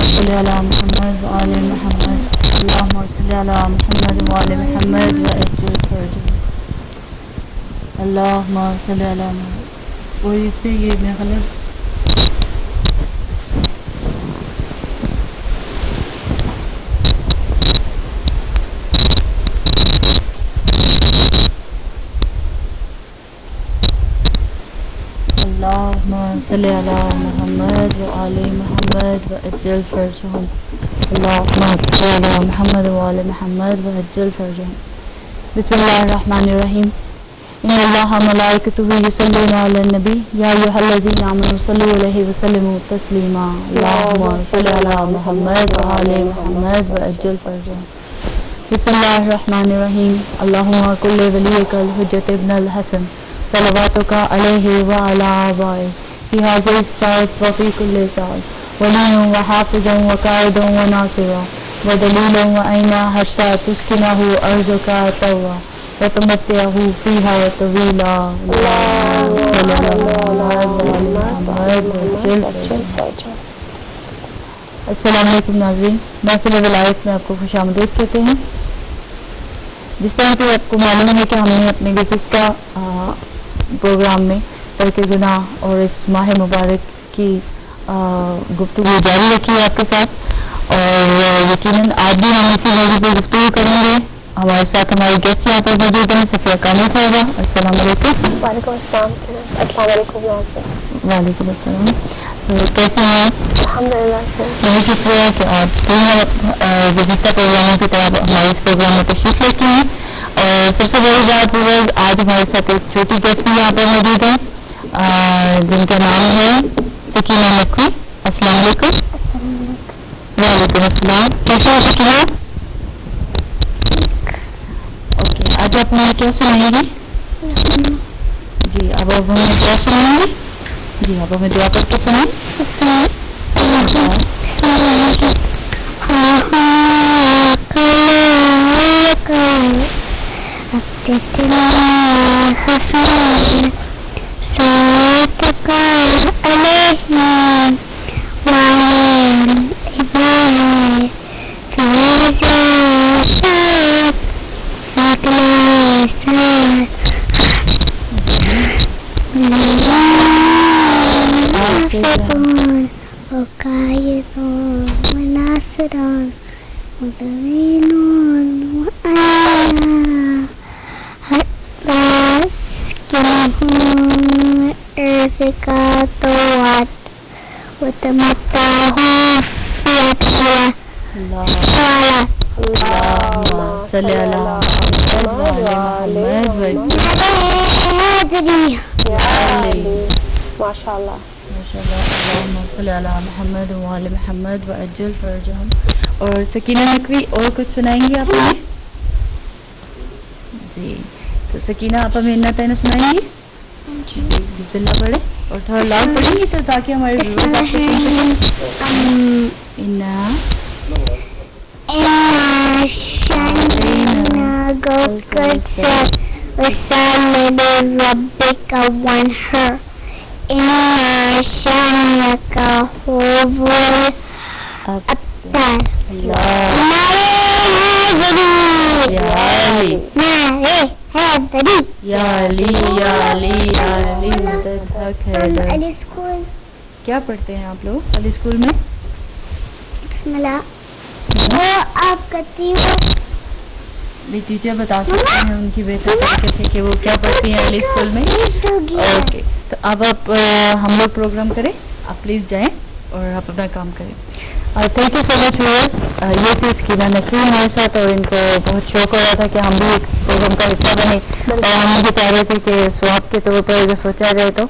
صل علی محمد وآل محمد اللهم صل علی محمد وآل محمد وعجل فرجہ اللهم صل علی محمد. وہ اس پہ یہ میرا خیال ہے اللهم صل على محمد وآل محمد وعجل فرجهم اللهم صل على محمد وآل محمد وعجل فرجهم. بسم الله الرحمن الرحيم. إن الله وملائكته يصلون على النبي يا أيها الذين آمنوا صلوا عليه وسلموا تسليما اللهم صل على محمد وآل محمد وعجل فرجهم. بسم الله الرحمن الرحيم. اللهم كل وليك الحجة ابن الحسن صلواتك عليه وعلى آبائه في هذه الساعة وفي كل ساعة ولي وحافظ وقائد وناصرا ودليلا وعينا حتى تسكنه أرضك طوعا وتمتعه فيها طويلا. السلام علیکم ناظرین. محفل ولایت میں آپ کو خوش آمدید کہتے ہیں. جس طرح کہ آپ کو معلوم ہے کہ ہم نے اپنے گزشتہ پروگرام میں ترک گناہ اور اس ماہ مبارک کی گفتگو جاری رکھی ہے آپ کے ساتھ اور یقیناً آج بھی ہم اسی موضوع پر گفتگو کریں گے. ہمارے ساتھ ہمارے گیسٹ یہاں پر موجود ہیں. صفیہ کامل صاحبہ السلام علیکم. وعلیکم السلام. السلام علیکم. وعلیکم السلام. کیسے ہیں آپ؟ الحمد للہ. بہت شکریہ کہ آج پھر گزشتہ پروگراموں کی طرح ہمارے اس پروگرام میں تشریف رکھی ہیں. اور سب سے بڑی بات یہ آج ہمارے ساتھ ایک چھوٹی گیسٹ بھی یہاں پر موجود ہیں جن کا نام ہے سکینہ نقوی. السلام علیکم. وعلیکم السلام. کیسے ہیں سکینہ؟ اوکے. آج آپ ہمیں کیا سنائیں گی؟ جی اب آپ ہمیں کیا سنائیں گی؟ جی آپ ہمیں دعا کر کے سنائیں. محمد وآل محمد وعجل فرجهم. اور سکینہ نقوی اور کچھ سنائیں گی آپ ہمیں؟ جی تو سکینہ آپ ہمیں انا تینا سنائیں گی؟ جی بسم اللہ پڑھیں اور تھوڑا لاؤڈ پڑھیں گی تو تاکہ ہمارے ویورز آپ کو سن سکیں. انا شأننا قد وسال لربك وانحر إن شأنك هو الأبتر. کیا پڑھتے ہیں آپ لوگ علی اسکول میں؟ بسم اللہ. وہ آپ کرتی ہو ٹیچر بتا سکتے ہیں ان کی بہتر طریقے سے کہ وہ کیا پڑھتی ہیں علی اسکول میں. اوکے تو اب آپ ہم لوگ پروگرام کریں. آپ پلیز جائیں اور آپ اپنا کام کریں. Thank you so much viewers. یہ تھی سکینہ نقوی ہمارے ساتھ اور ان کو بہت شوق ہو رہا تھا کہ ہم بھی ایک پروگرام کا حصہ بنے اور ہم بھی چاہ رہے تھے کہ سواب کے طور پر اگر سوچا جائے تو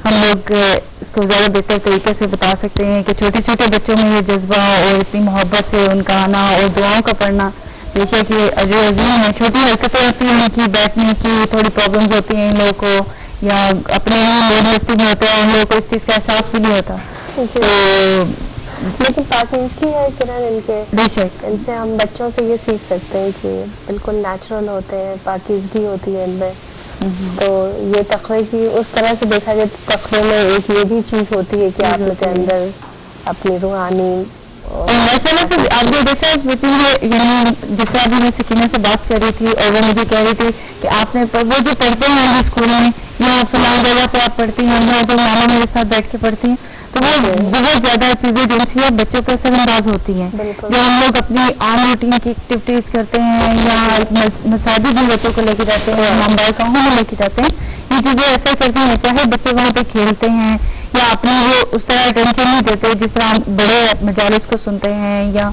ہم لوگ اس کو زیادہ بہتر طریقے سے بتا سکتے ہیں کہ چھوٹے چھوٹے بچوں میں یہ جذبہ اور اتنی محبت سے ان کا آنا اور دعاؤں کا پڑھنا بے شک یہ اجر عظیم ہے. چھوٹی حرکتیں ہوتی ہیں ان کی بیٹھنے کی تھوڑی پرابلمز ہوتی ہیں ان لوگوں کو یا اپنے موڈ مستی میں ہوتے ہیں ان لوگوں کو اس چیز کا احساس بھی نہیں ہوتا. لیکن پاکیزگی ہے کرن ان کے بے شک ان سے ہم بچوں سے یہ سیکھ سکتے ہیں کہ بالکل نیچرل ہوتے ہیں پاکیزگی ہوتی ہے ان میں. تو یہ تقوی کی اس طرح سے دیکھا جائے تو تقوی میں ایک یہ بھی چیز ہوتی ہے کہ آپ کے اندر اپنی روحانی. اور ماشاء اللہ سے آپ نے دیکھا اس بچی نے, یعنی جس طرح ابھی میں سکینہ سے بات کر رہی تھی اور وہ مجھے کہہ رہی تھی کہ آپ نے وہ جو پڑھتے ہیں اسکول میں یا آپ سلام جگہ پہ آپ پڑھتی ہیں یا جو ماما میرے ساتھ بیٹھ کے پڑھتی ہیں, تو وہ بہت زیادہ چیزیں جو ہیں بچوں پہ اثر انداز ہوتی ہیں. جو ہم لوگ اپنی عام روٹین کی ایکٹیویٹیز کرتے ہیں یا مساجد میں بچوں کو لے کے جاتے ہیں, امام بارگاہوں میں لے کے جاتے ہیں, یہ چیزیں ایسا کرتی ہیں. چاہے بچے وہاں پہ کھیلتے ہیں یا اپنے وہ اس طرح اٹینشن نہیں دیتے جس طرح ہم بڑے مجالس کو سنتے ہیں یا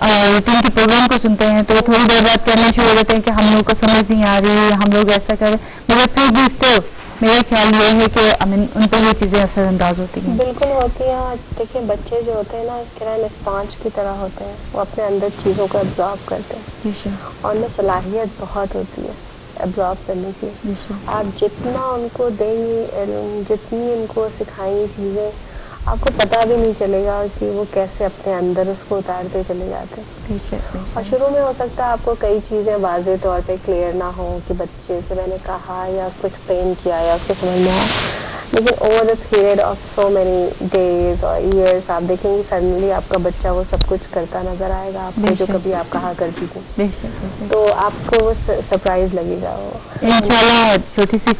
روٹین کے پروگرام کو سنتے ہیں, تو تھوڑی دیر بعد کہنا شروع ہو جاتے ہیں کہ ہم لوگ کو سمجھ نہیں آ رہی, ہم لوگ ایسا کریں. مگر پھر بھی اسٹل میرا خیال یہ ہے کہ ان پہ یہ چیزیں اثر انداز ہوتی ہیں. بالکل ہوتی ہیں. دیکھیں بچے جو ہوتے ہیں نا کرن اسپانج کی طرح ہوتے ہیں, وہ اپنے اندر چیزوں کو ابزارب کرتے ہیں اور ان میں صلاحیت بہت ہوتی ہے ابزارب کرنے کی. آپ جتنا ان کو دیں گی علم, جتنی ان کو سکھائیں گی چیزیں, آپ کو پتہ بھی نہیں چلے گا کہ وہ کیسے اپنے اندر اس کو اتارتے چلے جاتے ہیں. اور شروع میں ہو سکتا ہے آپ کو کئی چیزیں واضح طور پہ کلیئر نہ ہوں کہ بچے سے میں نے کہا یا اس کو ایکسپلین کیا یا اس کو سمجھ میں آیا, لیکن over the period of so many days اور ایئرس آپ دیکھیں گے سڈنلی آپ کا بچہ وہ سب کچھ کرتا نظر آئے گا آپ کو جو کبھی آپ کہا کرتی تھی, تو آپ کو وہ سرپرائز لگے گا. وہ انشاءاللہ چھوٹی سی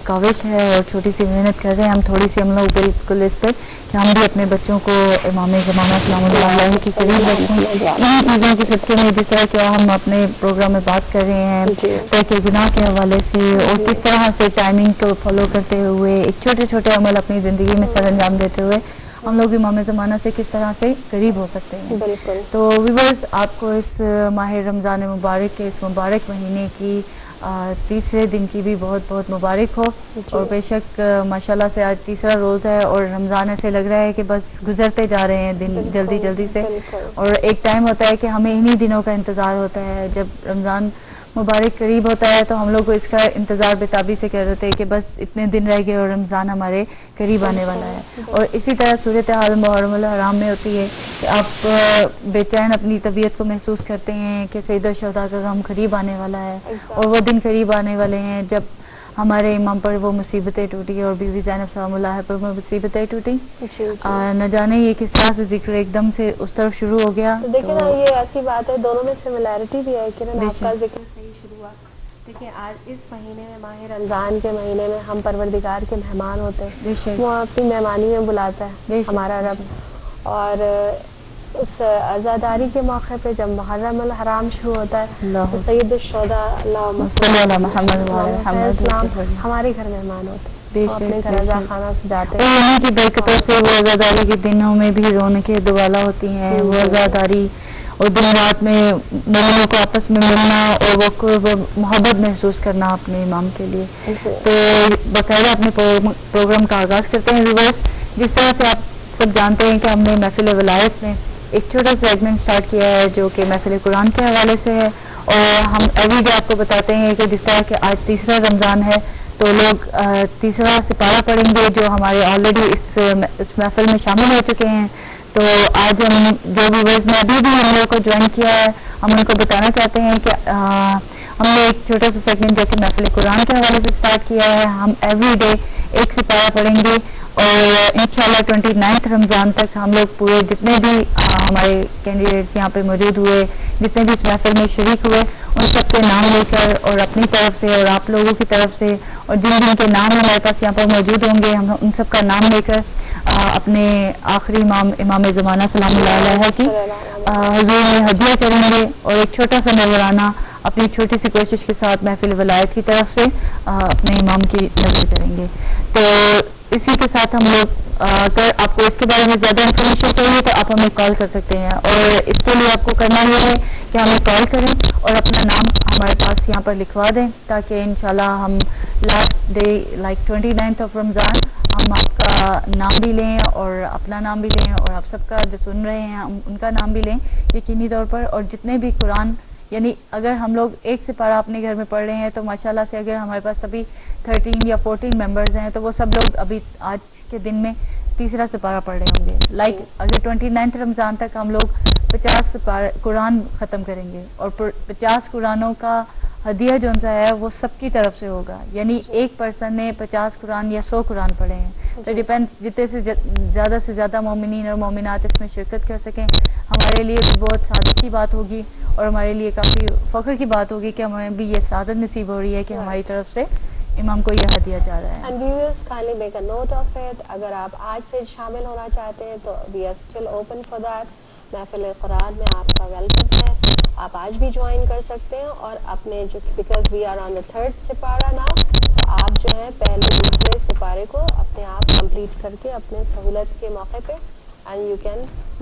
کاوش ہے اور چھوٹی سی محنت کر رہے ہیں ہم, تھوڑی سی ہم لوگ بالکل اس پہ کہ ہم بھی اپنے بچوں کو امام زمانہ سلام اللہ علیہ کے قریب رکھیں. ان چیزوں کے صدقے میں جس طرح کہ ہم اپنے پروگرام میں بات کر رہے ہیں ترک گناہ کے حوالے سے, اور کس طرح سے ٹائمنگ کو فالو کرتے ہوئے ایک چھوٹے چھوٹے عمل اپنی زندگی میں سر انجام دیتے ہوئے ہم لوگ امام زمانہ سے کس طرح سے قریب ہو سکتے ہیں. تو ویورز آپ کو اس ماہ رمضان مبارک کے اس مبارک مہینے کی تیسرے دن کی بھی بہت بہت مبارک ہو. اور بے شک ماشاءاللہ سے آج تیسرا روز ہے اور رمضان ایسے لگ رہا ہے کہ بس گزرتے جا رہے ہیں دن جلدی جلدی سے. اور ایک ٹائم ہوتا ہے کہ ہمیں انہی دنوں کا انتظار ہوتا ہے, جب رمضان مبارک قریب ہوتا ہے تو ہم لوگ کو اس کا انتظار بےتابی سے کر رہتے ہیں کہ بس اتنے دن رہ گئے اور رمضان ہمارے قریب آنے والا ہے. اور اسی طرح صورتحال محرم الحرام میں ہوتی ہے کہ آپ بے چین اپنی طبیعت کو محسوس کرتے ہیں کہ سید الشہداء کا غم قریب آنے والا ہے اور وہ دن قریب آنے والے ہیں جب ہمارے امام پر وہ مصیبتیں ٹوٹی اور بی بی زینب سلام اللہ پر وہ مصیبتیں ٹوٹی. نہ جانے یہ کس طرح سے ذکر ایک دم سے اس طرف شروع ہو گیا. دیکھیں نا یہ ایسی بات ہے, دونوں میں سملیرٹی بھی ہے کہ آپ کا ذکر صحیح شروع ہوا. دیکھیں آج اس مہینے میں ماہ رمضان کے مہینے میں ہم پروردگار کے مہمان ہوتے ہیں, وہ اپنی مہمانی میں بلاتا ہے ہمارا رب. اور اس عزاداری کے موقع پہ جب محرم الحرام شروع ہوتا ہے تو سید الشہداء اللہم صلی علی محمد علیہ السلام ہمارے گھر مہمان ہوتے ہیں, اپنے گھر رضا خانہ سجاتے ہیں. اور انہیں کی برکتوں سے وہ عزاداری کے دنوں میں بھی رونقیں دوبالا ہوتی ہیں. وہ عزاداری اور دن رات میں مومنوں کو آپس میں ملنا اور وہ محبت محسوس کرنا اپنے امام کے لیے. تو باقاعدہ اپنے پروگرام کا آغاز کرتے ہیں ویورز. جس طرح سے آپ سب جانتے ہیں کہ ہم نے محفل ولایت میں ایک چھوٹا سیگمنٹ سٹارٹ کیا ہے جو کہ محفل قرآن کے حوالے سے ہے, اور ہم ایوری ڈے آپ کو بتاتے ہیں کہ جس طرح کہ آج تیسرا رمضان ہے تو لوگ تیسرا سپارہ پڑھیں گے جو ہمارے آلریڈی اس محفل میں شامل ہو چکے ہیں. تو آج ہم جو ویورز نے ابھی بھی ہم لوگوں کو جوائن کیا ہے ہم ان کو بتانا چاہتے ہیں کہ ہم نے ایک چھوٹا سا سیگمنٹ جو کہ محفل قرآن کے حوالے سے سٹارٹ کیا ہے. ہم ایوری ڈے ایک سپارہ پڑھیں گے اور انشاءاللہ 29 رمضان تک ہم لوگ پورے جتنے بھی ہمارے کینڈیڈیٹس یہاں پہ موجود ہوئے, جتنے بھی اس محفل میں شریک ہوئے, ان سب کے نام لے کر اور اپنی طرف سے اور آپ لوگوں کی طرف سے اور جن جن کے نام ہمارے پاس یہاں پر موجود ہوں گے ہم ان سب کا نام لے کر اپنے آخری امام زمانہ سلام اللہ علیہ کی حضور میں ہدیہ کریں گے اور ایک چھوٹا سا نذرانہ اپنی چھوٹی سی کوشش کے ساتھ محفل ولایت کی طرف سے اپنے امام کی نظر کریں گے. تو اسی کے ساتھ ہم لوگ اگر آپ کو اس کے بارے میں زیادہ انفارمیشن چاہیے تو آپ ہمیں کال کر سکتے ہیں, اور اس کے لیے آپ کو کرنا یہ ہے کہ ہمیں کال کریں اور اپنا نام ہمارے پاس یہاں پر لکھوا دیں تاکہ انشاءاللہ ہم لاسٹ ڈے لائک 29 رمضان ہم آپ کا نام بھی لیں اور اپنا نام بھی لیں اور آپ سب کا جو سن رہے ہیں ہم ان کا نام بھی لیں یقینی طور پر. اور جتنے بھی قرآن یعنی اگر ہم لوگ ایک سپارہ اپنے گھر میں پڑھ رہے ہیں تو ماشاءاللہ سے اگر ہمارے پاس سبھی 13 یا 14 ممبرز ہیں تو وہ سب لوگ ابھی آج کے دن میں تیسرا سپارہ پڑھ رہے ہوں گے. لائک اگر 29 رمضان تک ہم لوگ 50 قرآن ختم کریں گے اور 50 قرآنوں کا ہدیہ جو سا ہے وہ سب کی طرف سے ہوگا. یعنی ایک پرسن نے 50 قرآن یا 100 قرآن پڑھے ہیں تو ڈیپینڈ جتنے سے زیادہ مومنین اور مومنات اس میں شرکت کر سکیں ہمارے لیے بھی بہت سعادت کی بات ہوگی اور ہمارے لیے کافی فخر کی بات ہوگی کہ ہمیں بھی یہ سعادت نصیب ہو رہی ہے کہ ہماری طرف سے امام کو یہ ہدیہ جا رہا ہے. And viewers kindly make a note of it. اگر آپ آج سے شامل ہونا چاہتے ہیں تو we are still open for that. محفل قرآن میں آپ کا ویلکم ہے. آپ آج بھی جوائن کر سکتے ہیں اور اپنے جو because we are on the 3rd سپارہ now تو آپ جو ہے پہلے دوسرے سپارے کو اپنے آپ کمپلیٹ کر کے اپنے سہولت کے موقع پہ and you can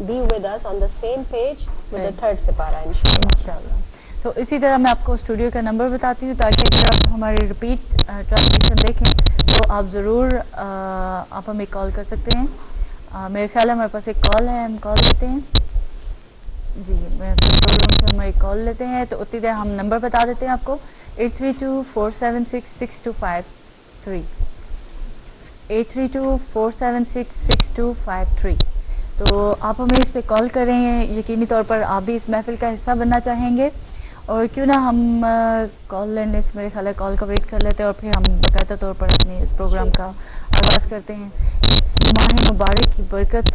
be with us on the same page with the 3rd سپارہ انشاءاللہ. تو اسی طرح میں آپ کو اسٹوڈیو کا نمبر بتاتی ہوں تاکہ اگر آپ ہماری ریپیٹ ٹرانسمیشن دیکھیں تو آپ ضرور آپ ہمیں کال کر سکتے ہیں. میرے خیال ہے ہمارے پاس ایک کال ہے, ہم کال لیتے ہیں. جی میں پروگرام سے ہم ایک کال لیتے ہیں تو اسی طرح ہم نمبر بتا دیتے ہیں آپ کو 8324766253 8324766253. تو آپ ہمیں اس پہ کال کریں. یقینی طور پر آپ بھی اس محفل کا حصہ بننا چاہیں گے اور کیوں نہ ہم کال لینے سے میرے خیال ہے کال کا ویٹ کر لیتے ہیں اور پھر ہم باقاعدہ طور پر اپنے اس پروگرام کا آغاز کرتے ہیں. اس ماہ مبارک کی برکت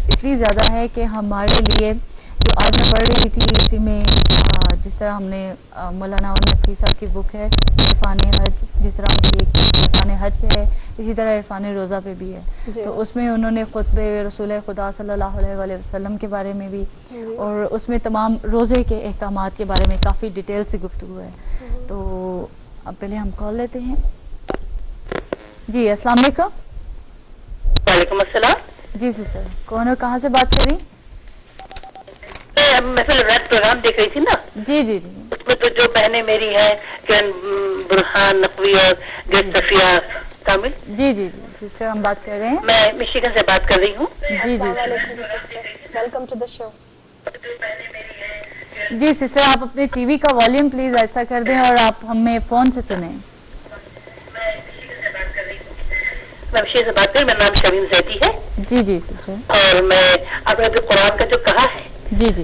اتنی زیادہ ہے کہ ہمارے لیے جو آج میں پڑھ رہی تھی اسی میں جس طرح ہم نے مولانا نقوی صاحب کی بک ہے عرفان حج, جس طرح ان کی ایک عرفان حج پہ ہے اسی طرح عرفان روزہ پہ بھی ہے. تو اس میں انہوں نے خطبہ رسول خدا صلی اللہ علیہ وسلم کے بارے میں بھی اور اس میں تمام روزے کے احکامات کے بارے میں کافی ڈیٹیل سے گفتگو ہے. تو اب پہلے ہم کال لیتے ہیں. جی السلام علیکم. وعلیکم السلام. جی سسٹر کون اور کہاں سے بات کر رہی؟ محفل رات پروگرام دیکھ رہی تھی نا. جی جی جی. اس میں تو جو بہنیں میری ہیں کرن برہان نقوی اور صفیہ کامل. جی جی جی سسٹر ہم بات کر رہے ہیں. میں مشیگن سے بات کر رہی ہوں. جی جی السلام علیکم sister, welcome to the show. جی سسٹر آپ اپنے ٹی وی کا والیوم پلیز ایسا کر دیں اور آپ ہمیں فون سے سنیں. میں مشیگن سے بات کر رہی ہوں. میرا نام شمیم زیدی ہے. جی جی سسٹر. اور میں آپ نے قرآن کا جو کہا ہے جی جی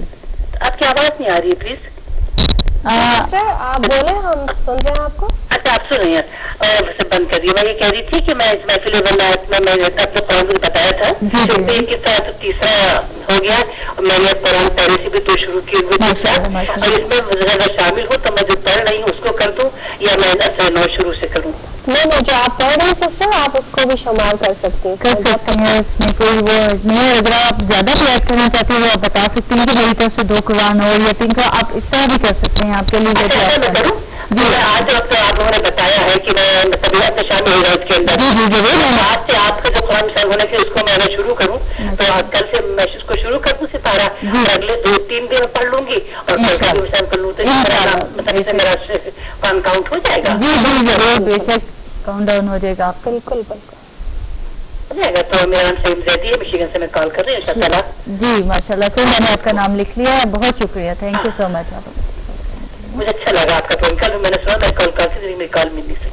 آپ کی آواز نہیں آ رہی ہے پلیز. سسٹر آپ بولیں ہم سن رہے ہیں آپ کو. اچھا آپ سن رہی ہیں اور بند کر دیے. میں یہ کہہ رہی تھی کہ میں اس محفل ولایت میں نے اپنے قرآن کو بتایا تھا کہ طرح تیسرا ہو گیا اور میں نے قرآن پہلے سے بھی تو شروع کی ہوئی اور اس میں اگر شامل ہوں تو میں جو پڑھ رہی ہوں اس کو کر دوں یا میں اصل نو شروع سے کروں. نہیں جو آپ پڑھ رہے ہیں سسٹر آپ اس کو بھی شمار کر سکتے ہیں. کر سکتے ہیں, اس میں کوئی وہ نہیں ہے. اگر آپ زیادہ بھی ایڈ کرنا چاہتے ہیں وہ آپ بتا سکتے ہیں کہ میری طرف سے 2 قرآن اور یا 3 کا آپ اس طرح بھی کر سکتے ہیں. آپ کے لیے جی آج وقت آپ لوگوں نے بتایا ہے کہ میں طبیعت میں شامل ہو رہا اس کے اندر. جی جی ضرور. آج سے آپ کا جو قرآن شروع ہونے کے اس کو میں شروع کروں تو کل سے میں اس کو شروع کر دوں سپارہ اور اگلے 2-3 دن کر لوں گی اور کل کا بھی کر لوں تو مطلب میرا قرآن کاؤنٹ ہو جائے گا. جی جی ضرور بے شک کاؤنٹ ڈاؤن ہو جائے گا آپ. بالکل بالکل ہو جائے گا. تو میرا نام سعید زیدی ہے, مشیگن سے میں کال کر رہی ہوں. انشاءاللہ. جی ماشاء اللہ سر میں نے آپ کا نام لکھ لیا ہے. بہت شکریہ, تھینک یو سو مچ. آپ مجھے اچھا لگا آپ کا فون کال. میں نے سنا میں کال کرتی تھی میری کال مل نہیں سکی.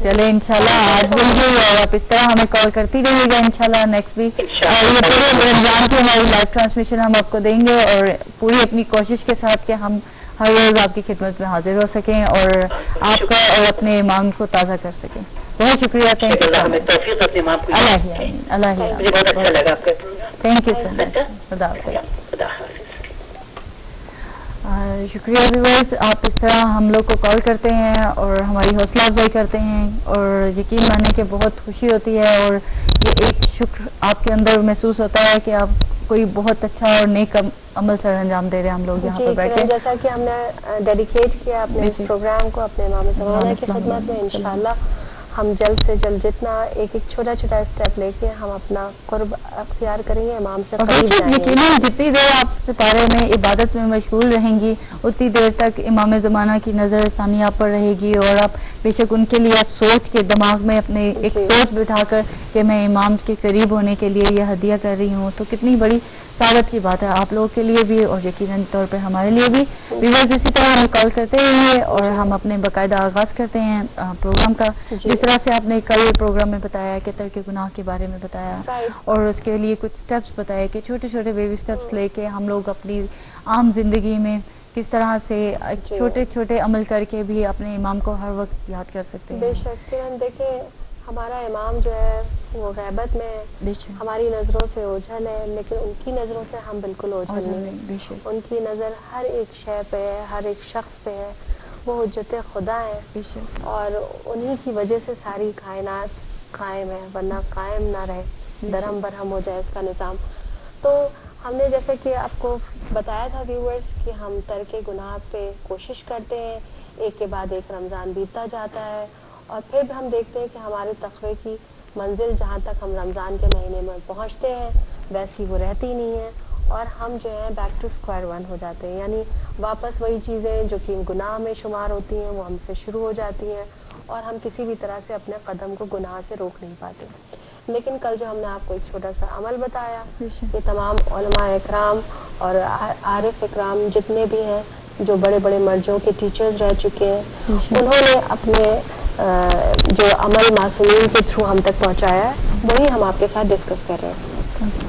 چلے انشاءاللہ آج مل گئی اور آپ اس طرح ہمیں کال کرتی رہیے گا انشاءاللہ نیکسٹ ویک. اور یہ پورے رمضان کی ہماری لائیو ٹرانسمیشن ہم آپ کو دیں گے اور پوری اپنی کوشش کے ساتھ کہ ہم ہر روز آپ کی خدمت میں حاضر ہو سکیں اور آپ کا اور اپنے ایمان کو تازہ کر سکیں. بہت شکریہ. Thank you so much. اللہ تھینک یو سو مچ. خدا حافظ. شکریہ ویورز, آپ اس طرح ہم لوگ کو کال کرتے ہیں اور ہماری حوصلہ افزائی کرتے ہیں اور یقین مانیں کہ بہت خوشی ہوتی ہے اور یہ ایک شکر آپ کے اندر محسوس ہوتا ہے کہ آپ کوئی بہت اچھا اور نیک عمل سر انجام دے رہے ہیں. ہم لوگ یہاں پر بیٹھے جیسا کہ ہم نے ڈیڈیکیٹ کیا اپنے اس پروگرام کو اپنے امام زمانہ کی خدمت میں. انشاءاللہ ہم جلد سے جلد جتنا ایک چھوٹا چھوٹا اسٹیپ لے کے ہم اپنا قرب اختیار کریں گے امام سے قریب جائیں گے. یقیناً جتنی دیر آپ سپارے میں عبادت میں مشغول رہیں گی اتنی دیر تک امام زمانہ کی نظر ثانی آپ پر رہے گی اور آپ بے شک ان کے لیے سوچ کے دماغ میں اپنے ایک سوچ بٹھا کر کہ میں امام کے قریب ہونے کے لیے یہ ہدیہ کر رہی ہوں تو کتنی بڑی سعادت کی بات ہے آپ لوگوں کے لیے بھی اور یقیناً طور پہ ہمارے لیے بھی. ویورز اسی طرح ہمیں کال کرتے رہیے اور ہم اپنے باقاعدہ آغاز کرتے ہیں پروگرام کا. جس طرح سے آپ نے کل پروگرام میں بتایا کہ ترک گناہ کے بارے میں بتایا اور اس کے لیے کچھ سٹیپس بتائے کہ چھوٹے چھوٹے بیبی سٹیپس لے کے ہم لوگ اپنی عام زندگی میں کس طرح سے چھوٹے چھوٹے عمل کر کے بھی اپنے امام کو ہر وقت یاد کر سکتے ہیں. بے شک کرن دیکھیں ہمارا امام جو ہے وہ غیبت میں ہماری نظروں سے اوجھل ہے، لیکن ان کی نظروں سے ہم بالکل اوجھل نہیں. ان کی نظر ہر ایک شے پہ ہے، ہر ایک شخص پہ ہے. وہ حجت خدا ہے اور انہی کی وجہ سے ساری کائنات قائم ہے، ورنہ قائم نہ رہے، درہم برہم ہو جائے اس کا نظام. تو ہم نے جیسے کہ آپ کو بتایا تھا ویورز کہ ہم ترک گناہ پہ کوشش کرتے ہیں، ایک کے بعد ایک رمضان بیتتا جاتا ہے اور پھر ہم دیکھتے ہیں کہ ہمارے تقوی کی منزل جہاں تک ہم رمضان کے مہینے میں پہنچتے ہیں ویسی وہ رہتی نہیں ہے اور ہم جو ہے بیک ٹو اسکوائر ون ہو جاتے ہیں. یعنی واپس وہی چیزیں جو کہ گناہ میں شمار ہوتی ہیں وہ ہم سے شروع ہو جاتی ہیں اور ہم کسی بھی طرح سے اپنے قدم کو گناہ سے روک نہیں پاتے. لیکن کل جو ہم نے آپ کو ایک چھوٹا سا عمل بتایا، یہ تمام علماء اکرام اور عارف اکرام جتنے بھی ہیں جو بڑے بڑے مرجوں کے ٹیچرز رہ چکے ہیں، انہوں نے اپنے جو عمل معصومین کے تھرو ہم تک پہنچایا ہے وہی ہم آپ کے ساتھ ڈسکس کر رہے ہیں.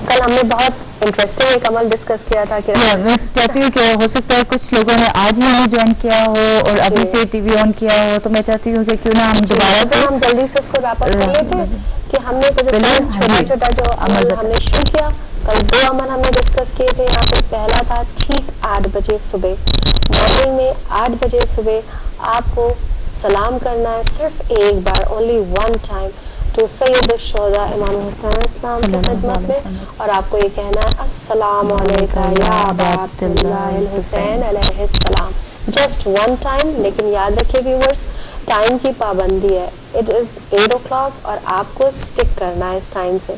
کل ہم نے بہت انٹرسٹنگ ایک عمل ڈسکس کیا تھا کہ میں چاہتی ہوں کہ ہو سکتا ہے کچھ لوگوں نے آج ہی ہمیں جوائن کیا ہو اور ابھی سے ٹی وی آن کیا ہو، تو میں چاہتی ہوں کہ کیوں نہ ہم دوبارہ سے ہم جلدی سے اس کو ریپ اپ کر لیتے کہ ہم نے چھوٹا چھوٹا جو عمل ہم نے شروع کیا. کل 2 عمل ہم نے ڈسکس کیے تھے. یہاں پہ پہلا تھا ٹھیک 8 بجے صبح، مارننگ میں 8 بجے صبح آپ کو سلام کرنا ہے صرف ایک بار، اونلی ون ٹائم، تو سید الشہداء امام حسین علیہ السلام کی خدمت میں، اور آپ کو یہ کہنا ہے السلام علیکم یا ابا عبداللہ الحسین علیہ السلام. Just one time. لیکن یاد رکھیے ویورز ٹائم کی پابندی ہے. اٹ از 8 o'clock اور آپ کو اسٹک کرنا ہے اس ٹائم سے.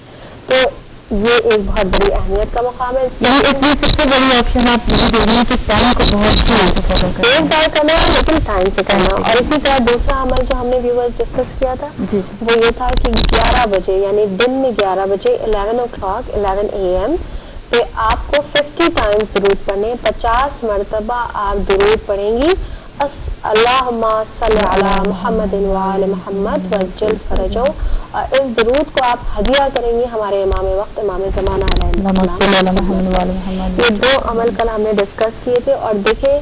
تو یہ ایک بہت بڑی اہمیت کا مقام ہے. اس میں سب سے بڑی آپشن آپ یہ دے رہی ہیں کہ ٹائم کو بہت اچھی سے فالو کرنا، ایک بار کرنا ہے لیکن ٹائم سے کرنا. اور اسی طرح دوسرا عمل جو ہم نے ویورز ڈسکس کیا تھا وہ یہ تھا کہ 11 بجے یعنی دن میں 11 بجے 11 o'clock 11 AM پہ آپ کو 50 ٹائمز درود پڑھنے، 50 مرتبہ آپ درود پڑھیں گی. اللہم صلی علی محمد وآل محمد وعجل فرجہ. اس درود کو آپ ہدیہ کریں گے ہمارے امام وقت امام زمانہ علیہ السلام. یہ 2 عمل کل ہم نے ڈسکس کیے تھے. اور دیکھیں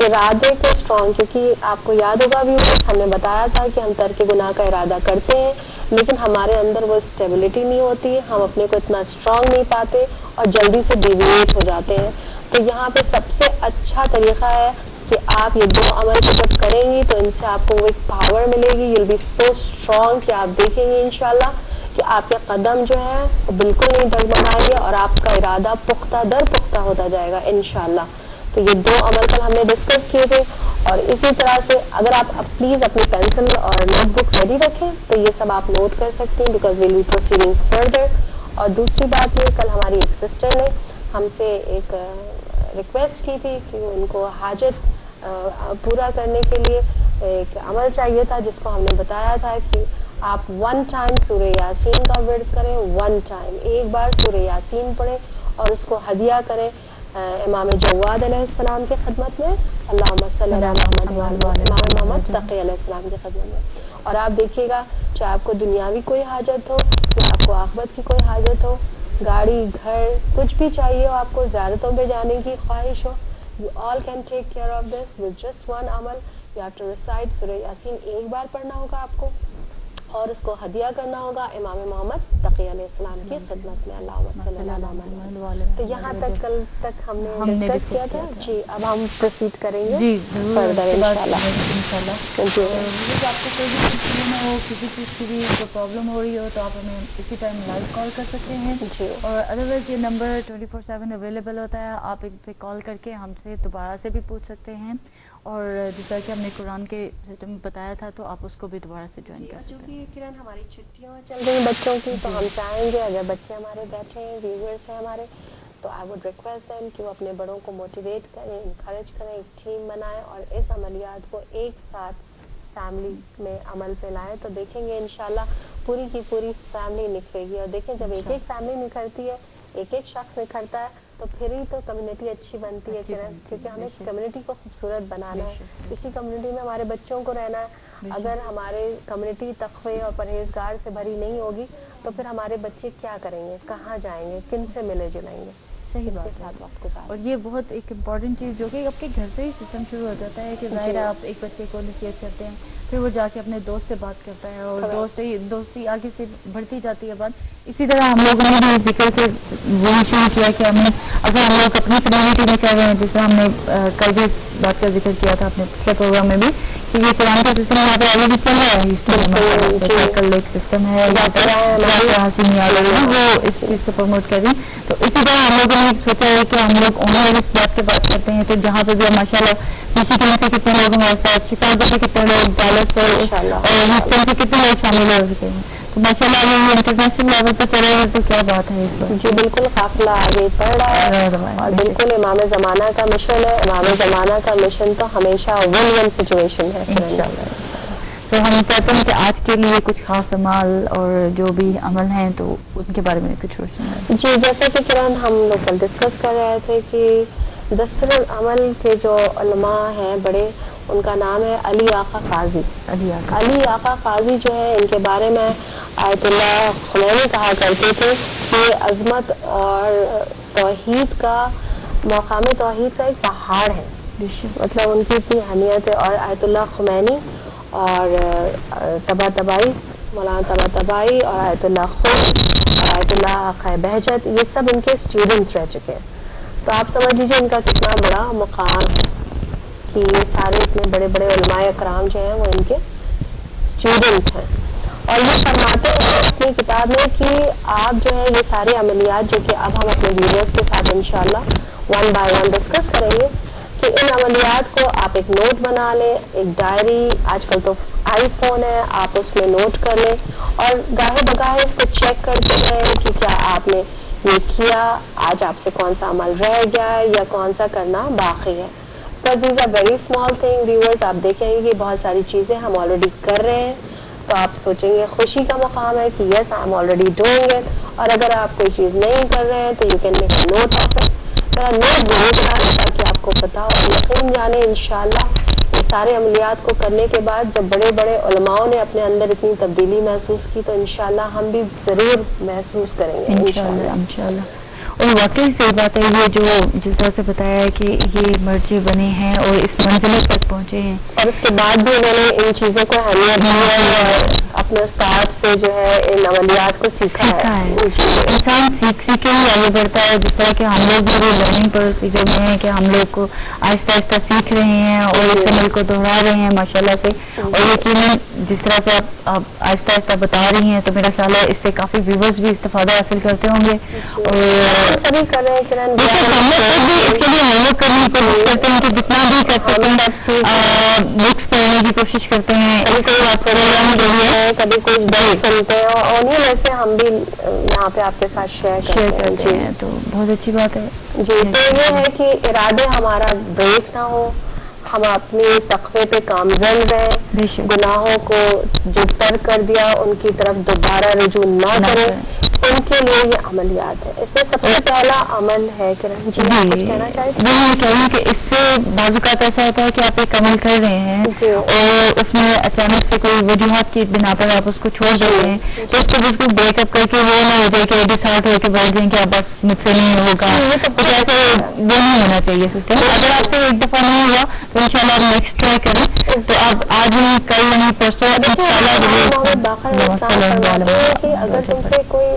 ارادے کو اسٹرانگ، کیونکہ آپ کو یاد ہوگا بھی ہم نے بتایا تھا کہ ہم ترک گناہ کا ارادہ کرتے ہیں لیکن ہمارے اندر وہ اسٹیبلٹی نہیں ہوتی، ہم اپنے کو اتنا اسٹرانگ نہیں پاتے اور جلدی سے ڈیویٹ ہو جاتے ہیں. تو یہاں پہ سب سے اچھا طریقہ ہے کہ آپ یہ 2 عمل کو جب کریں گی تو ان سے آپ کو وہ ایک پاور ملے گی. you'll be so strong کہ آپ دیکھیں گے انشاءاللہ کہ آپ کے قدم جو ہے وہ بالکل نہیں ڈگمگائیں گے اور آپ کا ارادہ پختہ در پختہ ہوتا جائے گا انشاءاللہ. تو یہ 2 عمل کل ہم نے ڈسکس کیے تھے. اور اسی طرح سے اگر آپ پلیز اپنی پینسل اور نوٹ بک ریڈی رکھیں تو یہ سب آپ نوٹ کر سکتے ہیں because we'll be proceeding further. اور دوسری بات یہ، کل ہماری ایک سسٹر نے ہم سے ایک ریکویسٹ کی تھی کہ ان کو حاجت پورا کرنے کے لیے ایک عمل چاہیے تھا جس کو ہم نے بتایا تھا کہ آپ 1 ٹائم سورہ یاسین کا ورد کریں. 1 ٹائم ایک بار سورہ یاسین پڑھیں اور اس کو ہدیہ کریں امام جواد علیہ السلام کی خدمت میں. اللہم صلی علی محمد امام محمد تقی علیہ السلام کی خدمت میں. اور آپ دیکھیے گا چاہے آپ کو دنیاوی کوئی حاجت ہو یا آپ کو آخرت کی کوئی حاجت ہو، گاڑی گھر کچھ بھی چاہیے ہو، آپ کو زیارتوں پہ جانے کی خواہش ہو، you all can take care of this with just one amal. You have to recite سورہ یاسین ایک بار پڑھنا ہوگا آپ کو اور اس کو ہدیہ کرنا ہوگا امام محمد تقی علیہ السلام کی خدمت میں. اللہم صلی اللہ علیہ. تو یہاں تک کل تک ہم نے ڈسکس کیا تھا. جی اب ہم پروسیڈ کریں گے فردر انشاءاللہ. جی آپ کو کوئی بھی پرابلم ہو، کسی چیز کی بھی کوئی پرابلم ہو رہی ہو تو آپ ہمیں اسی ٹائم لائیو کال کر سکتے ہیں. جی اور ادروائز یہ نمبر 24/7 اویلیبل ہوتا ہے، آپ ایک پہ کال کر کے ہم سے دوبارہ سے بھی پوچھ سکتے ہیں. اور جس طرح کہ ہم نے قرآن کے سسٹم بتایا تھا تو آپ اس کو بھی دوبارہ سے جوائن کر سکتے ہیں. کیونکہ کرن ہماری چھٹیاں چل رہی ہیں بچوں کی تو ہم چاہیں گے اگر بچے ہمارے بیٹھے ہیں ویورز ہیں ہمارے تو آئی ووڈ ریکویسٹ دیم کہ وہ اپنے بڑوں کو موٹیویٹ کریں، انکریج کریں، ایک ٹیم بنائیں اور اس عملیات کو ایک ساتھ فیملی میں عمل پہ لائیں. تو دیکھیں گے انشاءاللہ پوری کی پوری فیملی نکھرے گی. اور دیکھیں جب ایک ایک فیملی نکھرتی ہے، ایک ایک شخص نکھرتا ہے تو پھر ہی تو کمیونٹی اچھی بنتی ہے کرن، کیونکہ ہمیں کمیونٹی کو خوبصورت بنانا ہے، اسی کمیونٹی میں ہمارے بچوں کو رہنا ہے. اگر ہمارے کمیونٹی تقوی اور پرہیزگار سے بھری نہیں ہوگی تو پھر ہمارے بچے کیا کریں گے، کہاں جائیں گے، کن سے ملے جلیں گے. صحیح کے بات ساتھ وقت گزاریں. اور یہ بہت ایک امپورٹنٹ چیز جو کہ آپ کے گھر سے ہی سسٹم شروع ہو جاتا ہے کہ ظاہر ہے آپ ایک بچے کو نصیحت کرتے ہیں, پھر وہ جا کے اپنے دوست سے بات کرتا ہے اور دوستی آگے سے بڑھتی جاتی ہے بات. اسی طرح ہم لوگوں نے بھی ذکر کے وہی شروع کیا کہ ہمیں اگر ہم لوگ اپنی کمیونٹی میں کر رہے ہیں, جیسے ہم نے کل بھی اس بات کا ذکر کیا تھا اپنے پچھلے پروگرام میں بھی, کہ یہ قرآن کا سسٹم یہاں پہ آگے بھی چل رہا ہے ہسٹری کل ایک سسٹم ہے حسین وہ اس چیز کو پروموٹ کر رہی ہیں. تو اسی طرح ہم لوگوں نے سوچا ہے کہ ہم لوگ آن لائن اس بات پہ بات کرتے ہیں, تو جہاں پہ بھی ماشاء اللہ میشیگن سے کتنے لوگ ہمارے ساتھ, شکاگو سے کتنے لوگ, ڈالس سے اور ہیوسٹن سے کتنے لوگ شامل ہو چکے ہیں. تو ماشاء اللہ یہ انٹرنیشنل لیول پہ چلے گا تو کیا بات ہے اس پر. جی بالکل, قافلہ آگے بڑھ رہا ہے اور بالکل امام زمانہ کا مشن ہے. امام زمانہ کا مشن تو ہمیشہ ون ون سچویشن ہے انشاءاللہ. تو ہم چاہتے ہیں کہ آج کے لیے کچھ خاص عمال اور جو بھی عمل ہیں تو ان کے بارے میں کچھ روشنی ہے. جی جیسا کہ کرن ہم لوگ کل ڈسکس کر رہے تھے کہ دستور العمل کے جو علماء ہیں بڑے, ان کا نام ہے علی آقا قاضی. علی آقا قاضی جو ہے, ان کے بارے میں آیت اللہ خمینی کہا کرتے تھے کہ عظمت اور توحید کا, مقام توحید کا ایک پہاڑ ہے. مطلب ان کی اتنی اہمیت ہے. اور آیت اللہ خمینی اور طباطبائی, مولانا طباطبائی اور آیت اللہ خود اور آیت اللہ خیر بہجت, یہ سب ان کے اسٹوڈنٹس رہ چکے ہیں. تو آپ سمجھ لیجیے ان کا کتنا بڑا مقام ہے کہ یہ سارے اتنے بڑے بڑے علماء اکرام جو ہیں وہ ان کے اسٹوڈنٹ ہیں. اور یہ فرماتے ہیں اپنی کتاب میں کہ آپ جو ہے یہ سارے عملیات جو کہ اب ہم اپنے ویڈیوز کے ساتھ انشاءاللہ ون بائی ون ڈسکس کریں گے, کہ ان عملیات کو آپ ایک نوٹ بنا لیں, ایک ڈائری, آج کل تو آئی فون ہے, آپ اس میں نوٹ کر لیں اور گاہے بگاہے اس کو چیک کرتے رہیں کہ کیا آپ نے یہ کیا, آج آپ سے کون سا عمل رہ گیا ہے یا کون سا کرنا باقی ہے. Because these are very small thing viewers. آپ دیکھیں گے کہ بہت ساری چیزیں ہم آلریڈی کر رہے ہیں, تو آپ سوچیں گے خوشی کا مقام ہے کہ yes I am already doing it. اور اگر آپ کوئی چیز نہیں کر رہے ہیں تو you can make a note of it. ذرا نوٹ ضرور بنا لیں تاکہ آپ کو پتا ہو. یقین جانے انشاءاللہ یہ سارے عملیات کو کرنے کے بعد جب بڑے بڑے علماؤں نے اپنے اندر اتنی تبدیلی محسوس کی, تو انشاءاللہ ہم بھی ضرور محسوس کریں گے انشاءاللہ. اور واقعی صحیح بات ہے, یہ جو جس طرح سے بتایا ہے کہ یہ مرجع بنے ہیں اور اس منزل تک پہنچے ہیں, اور اس کے بعد بھی انہوں نے ان چیزوں کو اہمیت دی ہے اور اپنے استاد سے جو ہے ان عملیات کو سیکھا ہے. انسان سیکھ کے ہی آگے بڑھتا ہے. جس طرح کہ ہم لوگ بھی لرننگ پروسیجر میں ہیں کہ ہم لوگ کو آہستہ آہستہ سیکھ رہے ہیں اور اس عمل کو دہرا رہے ہیں ماشاءاللہ سے. اور یقیناً جس طرح سے آپ آہستہ آہستہ بتا رہی ہیں تو میرا خیال ہے اس سے کافی ویورز بھی استفادہ حاصل کرتے ہوں گے. اور سبھی کر رہے ہیں کرن, اس کے لیے ہم لوگ کرنے کی کوشش کرتے ہیں کہ جتنا بھی کر سکتے ہیں بکس پڑھنے کی کوشش کرتے ہیں. کبھی کچھ درس سنتے ہیں اور انہیں ویسے ہم بھی یہاں پہ آپ کے ساتھ شیئر کرتے ہیں, تو بہت اچھی بات ہے. جی تو یہ ہے کہ ارادے ہمارا بریک نہ ہو, ہم اپنے تقوی پہ کامزن رہیں, گناہوں کو جو ترک کر دیا ان کی طرف دوبارہ رجوع نہ کریں. ان کے لیے یہ عملیات ہے. اس میں سب سے پہلا عمل ہے کرن جی کچھ کہنا چاہتے ہیں؟ میں کہہ رہی ہوں کہ اس سے بعض اوقات ایسا ہوتا ہے کہ آپ ایک عمل کر رہے ہیں اور اس میں اچانک سے کوئی وجوہات کی بنا پر آپ اس کو چھوڑ دیتے ہیں, تو اس کو بالکل بریک اپ کر کے وہ نہ ہو جائے کہ ڈسہارٹ ہو کے بیٹھ جائیں کہ اب بس مجھ سے نہیں ہوگا. وہ نہیں ہونا چاہیے سسٹم. اگر آپ سے ایک دفعہ نہیں ہوا تو ان شاء اللہ آپ نیکسٹ ٹرائی کریں. تو آپ آج ہی کل نہیں پرسوں کہ اگر تم سے کوئی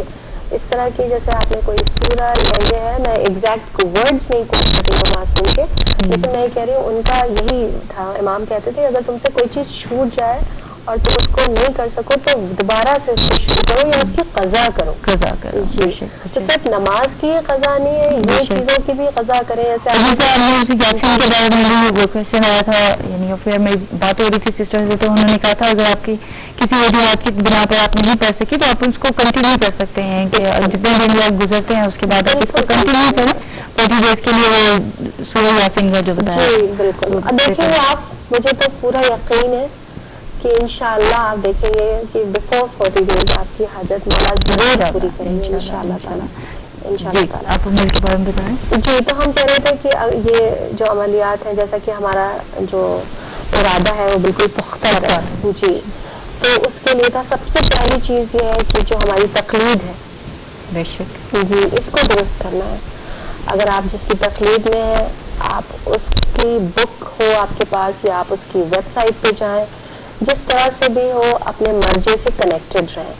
اس طرح کی, جیسے آپ نے کوئی سورہ یہ ہے, میں ایگزیکٹ ورڈز نہیں کوٹ کرتی ہوں معصوم کے, لیکن میں کہہ رہی ہوں ان کا یہی تھا. امام کہتے تھے اگر تم سے کوئی چیز چھوٹ جائے اور تم اس کو نہیں کر سکو تو دوبارہ سے اس کو شروع کرو یا اس کی قضا کرو. جی تو صرف نماز کی قضا نہیں ہے, یہ چیزوں کی بھی قضا کریں. جیسے کے بارے میں وہ کوشچن آیا تھا, یعنی پھر میری بات ہو رہی تھی سسٹر سے, تو انہوں نے کہا تھا اگر آپ کی کسی وجوہات کی بنا پر آپ نہیں پڑھ سکے تو آپ اس کو کنٹینیو کر سکتے ہیں کہ جتنے دن لوگ گزرتے ہیں اس کے بعد آپ اس کو کنٹینیو کریں 40 ڈیز کے لیے. وہ سورہ یاسین کا جو بتایا. جی بالکل. اب دیکھیں گے آپ, مجھے تو پورا یقین ہے کہ انشاءاللہ آپ دیکھیں گے کہ بیفور 40 ڈیز آپ کی حاجت مولا ضرور پوری کریں گے انشاءاللہ تعالیٰ. آپ عمل کے بارے میں بتائیں. جی تو ہم کہہ رہے تھے کہ یہ جو عملیات ہیں, جیسا کہ ہمارا جو ارادہ ہے وہ بالکل پختہ ہے. جی تو اس کے لیے سب سے پہلی چیز یہ ہے کہ جو ہماری تقلید ہے, بے شک جی اس کو درست کرنا ہے. اگر آپ جس کی تقلید میں ہیں آپ اس کی بک ہو آپ کے پاس یا آپ اس کی ویب سائٹ پہ جائیں، جس طرح سے بھی ہو اپنے مرجع سے کنیکٹڈ رہیں.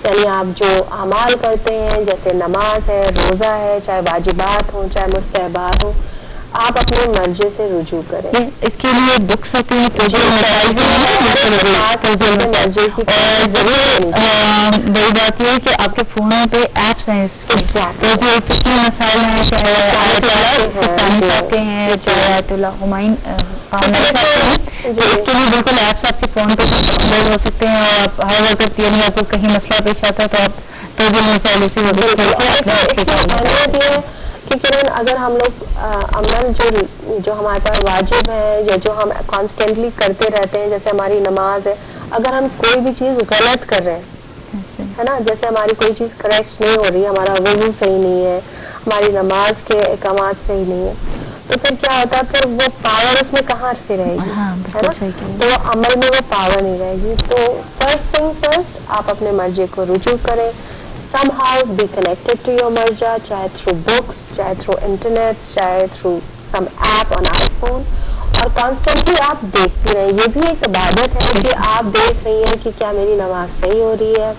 یعنی آپ جو اعمال کرتے ہیں جیسے نماز ہے، روزہ ہے، چاہے واجبات ہوں چاہے مستحبات ہوں، آپ اپنے مرجع سے رجوع کریں. اس کے لیے بکس ہوتی ہیں مرجع کی بڑی بات یہ ہے کہ آپ کے فونوں پہ ایپس ہیں جو کتنے مسائل ہیں، چاہے صاحب کے ہیں چاہے آیت اللہ ہمایوں اس کے لیے بالکل ایپس آپ کے فون پہ ڈاؤنلوڈ ہو سکتے ہیں اور آپ ہر وقت یعنی آپ کو کہیں مسئلہ پیش آتا ہے تو آپ تو بھی مسائل اسی کہ کرن اگر ہم لوگ عمل جو ہمارے پاس واجب ہے یا جو ہم کانسٹینٹلی کرتے رہتے ہیں جیسے ہماری نماز ہے، اگر ہم کوئی بھی چیز غلط کر رہے ہیں ہے نا، جیسے ہماری کوئی چیز کریکٹ نہیں ہو رہی، ہمارا وضو صحیح نہیں ہے، ہماری نماز کے احکامات صحیح نہیں ہے، تو پھر کیا ہوتا ہے پھر وہ پاور اس میں کہاں سے رہے گی، ہے نا، تو وہ عمل میں وہ پاور نہیں رہے گی. تو فرسٹ تھنگ فرسٹ آپ اپنے مرجع کو رجوع کریں. somehow be connected to your marja, چاہے through books, چاہے through internet, چاہے through some app on iPhone, اور constantly آپ دیکھتی رہیں. یہ بھی ایک عبادت ہے کہ آپ دیکھ رہی ہیں کہ کیا میری نماز صحیح ہو رہی ہے،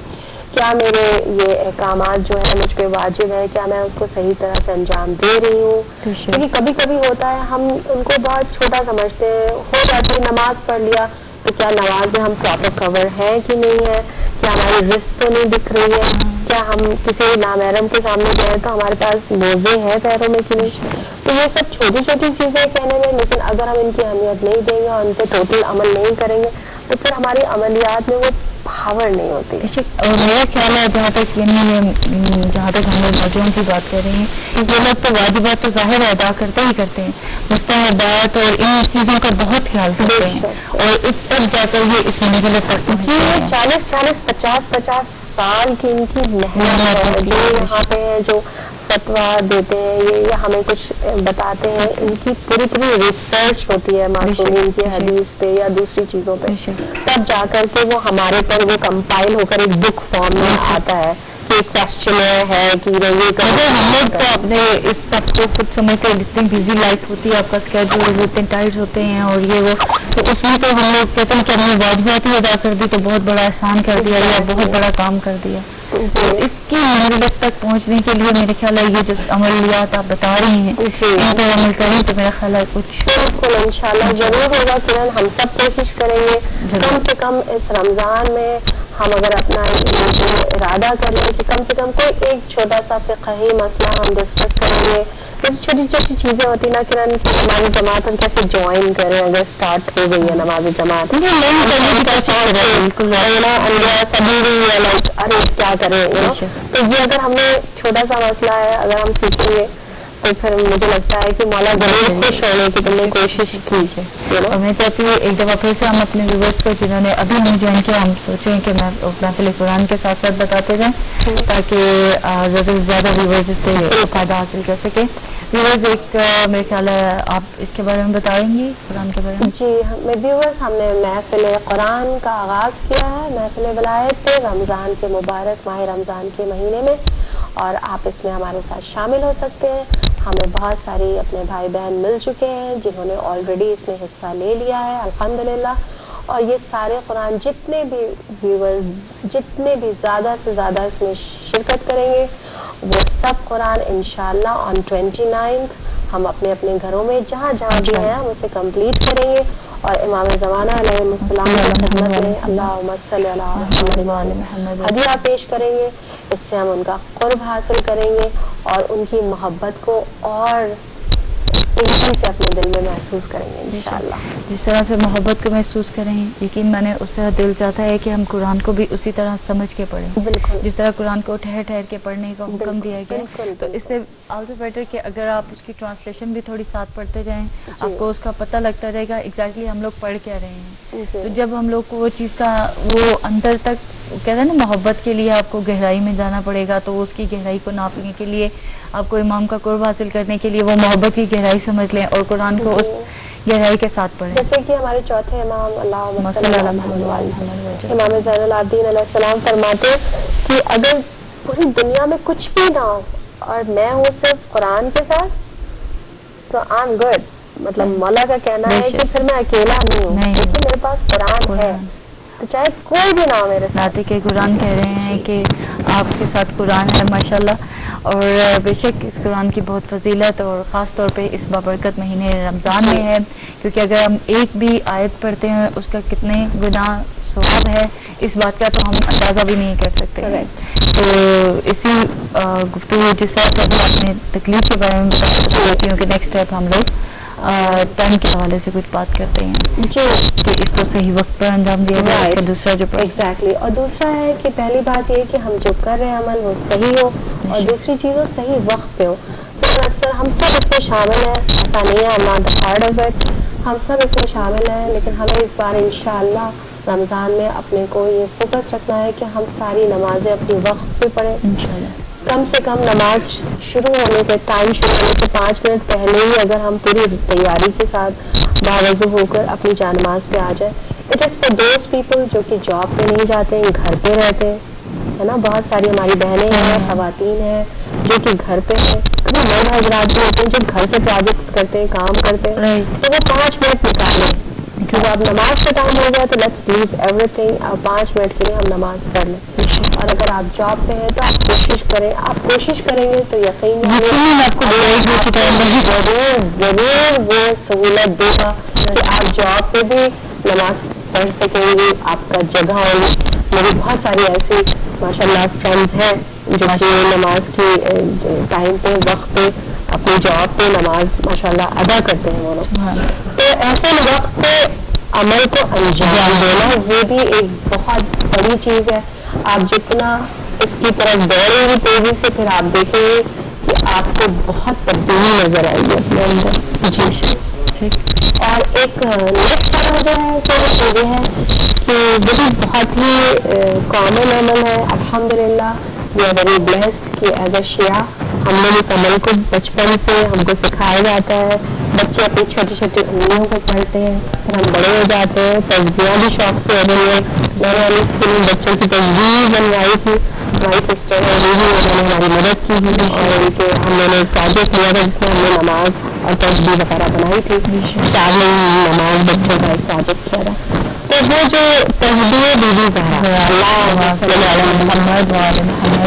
کیا میرے یہ احکامات جو ہے مجھ پہ واجب ہے کیا میں اس کو صحیح طرح سے انجام دے رہی ہوں. کیونکہ کبھی کبھی ہوتا ہے ہم ان کو بہت چھوٹا سمجھتے ہیں، ہو جاتی ہے نماز پڑھ لیا تو کیا نماز میں ہم پراپر کور ہے کہ نہیں ہے، کیا ہماری رسٹ تو نہیں دکھ رہی ہے، کیا ہم کسی نامحرم کے سامنے گئے تو ہمارے پاس موزے ہیں پیروں میں کہ نہیں. تو یہ سب چھوٹی چھوٹی چیزیں کہنے میں، لیکن اگر ہم ان کی اہمیت نہیں دیں گے اور ان پہ ٹوٹل عمل نہیں کریں گے تو پھر ہماری عملیات میں وہ پاور نہیں ہوتی. اور میرا خیال ہے جہاں تک جہاں تک ہم لوگ مرجعوں کی بات کر رہے ہیں، یہ لوگ تو واجبات تو ظاہر ادا کرتے ہی کرتے ہیں، مستحبات اور ان چیزوں کا بہت خیال کرتے ہیں اور اس تک جا کر یہ اس منزل تک جی 40 50 سال کی ان کی محنت ہے جو یہاں پہ ہے، جو فتوا دیتے ہیں یہ ہمیں کچھ بتاتے ہیں، ان کی پوری ریسرچ ہوتی ہے معصومین کی حدیث پہ یا دوسری چیزوں پہ، تب جا کر کے وہ ہمارے پر وہ کمپائل ہو کر ایک بک فارم میں آتا ہے کہ کوشچنر ہے کہ یہ ہم لوگ تو اپنے اس سب کو خود سمجھ کر جتنی بزی لائف ہوتی ہے آپ کا اسکیڈول اتنے ٹائٹ ہوتے ہیں اور یہ وہ، تو اس میں تو ہم لوگ کہتے ہیں کہ ہم نے واجبات ہی ادا کر دی تو بہت بڑا احسان کر دیا یا بہت بڑا کام کر دیا. تو اس کی منزلت تک پہنچنے کے لیے میرے خیال ہے یہ جو عملیات آپ بتا رہی ہیں ان پر عمل کریں تو میرا خیال ہے کچھ بالکل انشاءاللہ ضرور ہوگا. کرن ہم سب کوشش کریں گے کم سے کم اس رمضان میں ہم اگر اپنا ارادہ کر لیں کہ کم سے کم کوئی ایک چھوٹا سا فقہی مسئلہ ہم ڈسکس کریں گے. جیسے چھوٹی چھوٹی چیزیں ہوتی نا کرن کی ہماری جماعت ہم کیسے جوائن کریں اگر اسٹارٹ ہو گئی ہے نماز جماعت ارے کیا کریں تو یہ اگر ہم نے چھوٹا سا مسئلہ ہے اگر ہم سیکھیں گے تو پھر مجھے لگتا ہے کہ مولا ضرور خوش ہونے کی تم نے کوشش کی ہے. اور میں چاہتی ہوں ایک دفعہ پھر سے ہم اپنے ویورز کو جنہوں نے ابھی ہمیں جوائن کیا ہم سوچیں کہ محفل قرآن کے ساتھ ساتھ بتاتے جائیں تاکہ زیادہ سے زیادہ ویورز اس سے فائدہ حاصل کر سکیں. ویورز ایک میرے خیال ہے آپ اس کے بارے میں بتائیں گی قرآن کے بارے میں؟ جی ویورز ہم نے محفل قرآن کا آغاز کیا ہے محفل ولایت رمضان کے مبارک ماہ رمضان کے مہینے میں، اور آپ اس میں ہمارے ساتھ شامل ہو سکتے ہیں. ہمیں بہت ساری اپنے بھائی بہن مل چکے ہیں جنہوں نے آلریڈی اس میں حصہ لے لیا ہے الحمدللہ. اور یہ سارے قرآن جتنے بھی ویورز جتنے بھی زیادہ سے زیادہ اس میں شرکت کریں گے وہ سب قرآن انشاءاللہ on 29 ہم اپنے اپنے گھروں میں جہاں جہاں بھی ہیں ہم اسے کمپلیٹ کریں گے اور امام زمانہ علیہ السلام کی خدمت میں اللہم صلی علی محمد ہدیہ پیش کریں گے. اس سے ہم ان کا قرب حاصل کریں گے اور ان کی محبت کو اور تیزی سے اپنے دل میں محسوس کریں گے انشاءاللہ. جس طرح سے محبت کو محسوس کریں یقین میں نے اس طرح دل چاہتا ہے کہ ہم قرآن کو بھی اسی طرح سمجھ کے پڑھیں. بالکل جس طرح قرآن کو ٹھہر ٹھہر کے پڑھنے کا حکم دیا گیا تو اس سے آلسو بیٹر کہ اگر آپ اس کی ٹرانسلیشن بھی تھوڑی ساتھ پڑھتے جائیں آپ کو اس کا پتہ لگتا رہے گا ایگزیکٹلی ہم لوگ پڑھ کیا رہے ہیں. تو جب ہم لوگ کو وہ چیز کا وہ اندر تک کہتے ہیں نا محبت کے لیے آپ کو گہرائی میں جانا پڑے گا تو اس کی گہرائی کو ناپنے کے لیے آپ کو امام کا قرب حاصل کرنے کے لیے وہ محبت کی گہرائی سمجھ لیں اور قرآن کو اس گہرائی کے ساتھ پڑھیں. جیسے کہ ہمارے چوتھے امام اللہم صلی علی محمد امام زین العابدین علیہ السلام فرماتے کہ اگر پوری دنیا میں کچھ بھی نہ ہو اور میں ہوں صرف قرآن کے ساتھ, سو آئی ایم گڈ. مطلب مولا کا کہنا ہے کہ پھر میں اکیلا نہیں ہوں, کیونکہ میرے پاس قرآن ہے, تو چاہے کوئی بھی نہ ہو میرے ساتھ. کہ قرآن کہہ رہے ہیں کہ آپ کے ساتھ قرآن ہے ماشاءاللہ, اور بے شک اس قرآن کی بہت فضیلت اور خاص طور پہ اس بابرکت مہینے رمضان میں ہے, کیونکہ اگر ہم ایک بھی آیت پڑھتے ہیں اس کا کتنے گناہ ثواب ہے, اس بات کا تو ہم اندازہ بھی نہیں کر سکتے. تو اسی گفتگو جس طرح سے ابھی آپ نے تکلیف کے بارے میں بتایا ہوں کہ نیکسٹ اسٹیپ ہم لوگ ٹائم کے حوالے سے کچھ بات کرتے ہیں جی, کہ اس کو صحیح وقت پر انجام دیا جائے. کہ دوسرا جو ایگزیکٹلی, اور دوسرا ہے کہ پہلی بات یہ کہ ہم جو کر رہے ہیں عمل وہ صحیح ہو, اور دوسری چیز وہ صحیح وقت پہ ہو. لیکن اکثر ہم سب اس میں شامل ہیں, ایسا نہیں ہے, I'm not a part of it, ہم سب اس میں شامل ہیں, لیکن ہمیں اس بار انشاءاللہ رمضان میں اپنے کو یہ فوکس رکھنا ہے کہ ہم ساری نمازیں اپنی وقت پہ پڑھیں. کم سے کم نماز شروع ہونے کے ٹائم شروع ہونے سے 5 منٹ پہلے ہی اگر ہم پوری تیاری کے ساتھ باوضو ہو کر اپنی جانماز پہ آ جائیں. It is for those people جو کہ جاب پہ نہیں جاتے ہیں, گھر پہ رہتے ہیں, ہے نا. بہت ساری ہماری بہنیں ہیں, خواتین ہیں جو کہ گھر پہ ہیں, کبھی مرد حضرات بھی ہوتے ہیں جو گھر سے پروجیکٹس کرتے ہیں, کام کرتے ہیں, تو وہ 5 منٹ نکالیں. جب آپ نماز کا ٹائم ہو گیا تو لیٹس لیو ایوری تھنگ, اور 5 منٹ کے لیے ہم نماز پڑھ لیں. اور اگر آپ جاب پہ ہیں تو آپ کوشش کریں گے تو یقین ضرور وہ سہولت دے گا کہ آپ جاب پہ بھی نماز پڑھ سکیں گی, آپ کا جگہ ہوگی. میری بہت ساری ایسی ماشاء اللہ فرینڈز ہیں جو کہ نماز کی ٹائم پہ وقت پہ اپنی جاب پہ نماز ماشاء اللہ ادا کرتے ہیں وہ لوگ. تو ایسے وقت پہ عمل کو انجام دینا یہ بھی ایک بہت بڑی چیز ہے. آپ جتنا اس کی طرف دوڑیں گے تیزی سے, پھر آپ دیکھیں گے کہ آپ کو بہت تبدیلی نظر آئے گی اپنے اندر. جی, اور ایک نیکسٹ طرح جو ہے تو یہ ہے کہ وہ بھی بہت ہی کامن عمل ہے. الحمدللہ وی آر ویری بلیسڈ کہ ایز اے شیعہ ہم لوگ اس عمل کو بچپن سے ہم کو سکھایا جاتا ہے. بچے اپنی چھوٹی چھوٹی انگلیوں کو پڑھتے ہیں, پھر ہم بڑے ہو جاتے ہیں, تسبیحاں بھی شوق سے ہو رہی ہیں. میں نے والی اسکول میں بچوں کی تسبیح بنوائی تھی, ہماری سسٹر ہے وہ بھی انہوں نے ہماری مدد کی تھی, اور ان کے ہم نے پروجیکٹ لیا تھا جس میں ہم نے نماز اور تسبیح وغیرہ بنائی تھی. 4 مہینے نماز بچوں کا ایک پروجیکٹ کیا تھا. تو وہ جو تسبیح بی بی زہرا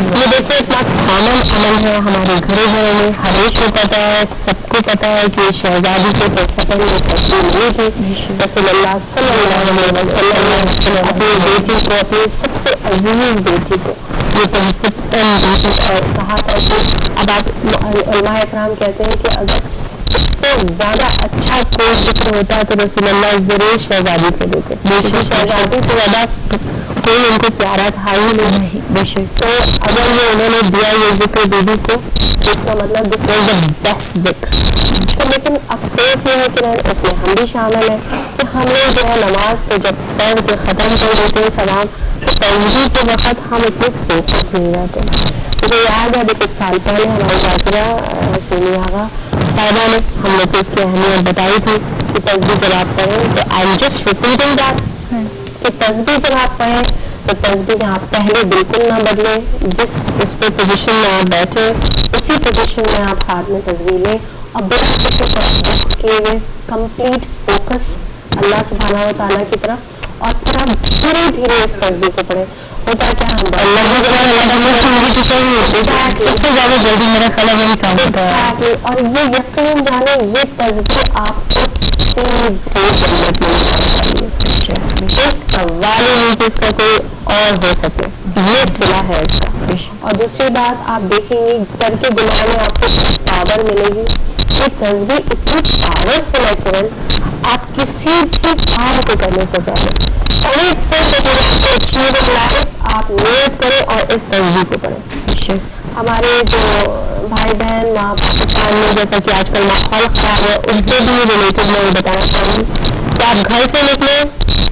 یہ دیکھیں اتنا کامن عمل ہے ہمارے گھروں میں, ہر ایک کو پتا ہے, سب کو پتا ہے کہ شہزادی کے فتح میں تسبیح ملی تھی. رسول اللہ صلی اللہ علیہ وسلم نے اپنی بیٹی کو, اپنی سب سے عزیز بیٹی کو یہ تحفظ کہا تھا کہ اب آپ علماء اکرام کہتے ہیں کہ اگر اس سے زیادہ اچھا کوئی ذکر ہوتا تو رسول اللہ ضرور شہزادی کو دیتے, کیونکہ شہزادی سے زیادہ کوئی ان کو پیارا تھا ہی نہیں. تو اگر یہ انہوں نے دیا یہ ذکر بیوی کو تو اس کا مطلب دس واز دا بیسٹ ذکر. تو لیکن افسوس یہ ہے کہ اس میں ہم بھی شامل ہیں کہ ہم لوگ جو ہے نماز کو جب پڑھ کے ختم کر دیتے ہیں سلام, تو تسبیح کے وقت ہم اتنے فوکس نہیں رہتے. مجھے یاد ہے کچھ سال پہلے ہماری ذاکرہ سینی آغا صاحبہ نے ہم لوگ کو اس کی اہمیت بتائی تھی کہ تسبیح جب آپ پڑھیں تو آئی جسٹ ریپیٹنگ دیٹ کہ تسبیح جب آپ پڑھیں تو تسبیح آپ پہلے بالکل نہ بدلیں, جس اس پہ پوزیشن میں آپ بیٹھے اسی پوزیشن میں آپ ہاتھ میں تسبیح لیں, اور بڑا کسی طرح کیے ہوئے کمپلیٹ فوکس اللہ سبحانہ و تعالیٰ کی طرف, اور پھر آپ دھیرے دھیرے اس تسبیح کو پڑھیں. ہوتا کیا ہم اور یہ یقین جانے یہ تسبیح آپ کو اس سوال ہی نہیں کہ اس کا کوئی اور ہو سکے, یہ صلہ ہے اس کا. اور دوسری بات آپ دیکھیں گے کر کے گناہ میں آپ کو پاور ملے گی. یہ تسبیح اتنی پاورفل ہے کہ آپ کسی بھی کام کو کرنے سے پہلے آپ نیت کریں اور اس تسبیح کو پڑھیں. ہمارے جو بھائی بہن وہاں پاکستان میں جیسا کہ آج کل ماحول خراب ہے, اس سے بھی ریلیٹڈ میں یہ بتانا چاہوں گی کہ آپ گھر سے نکلیں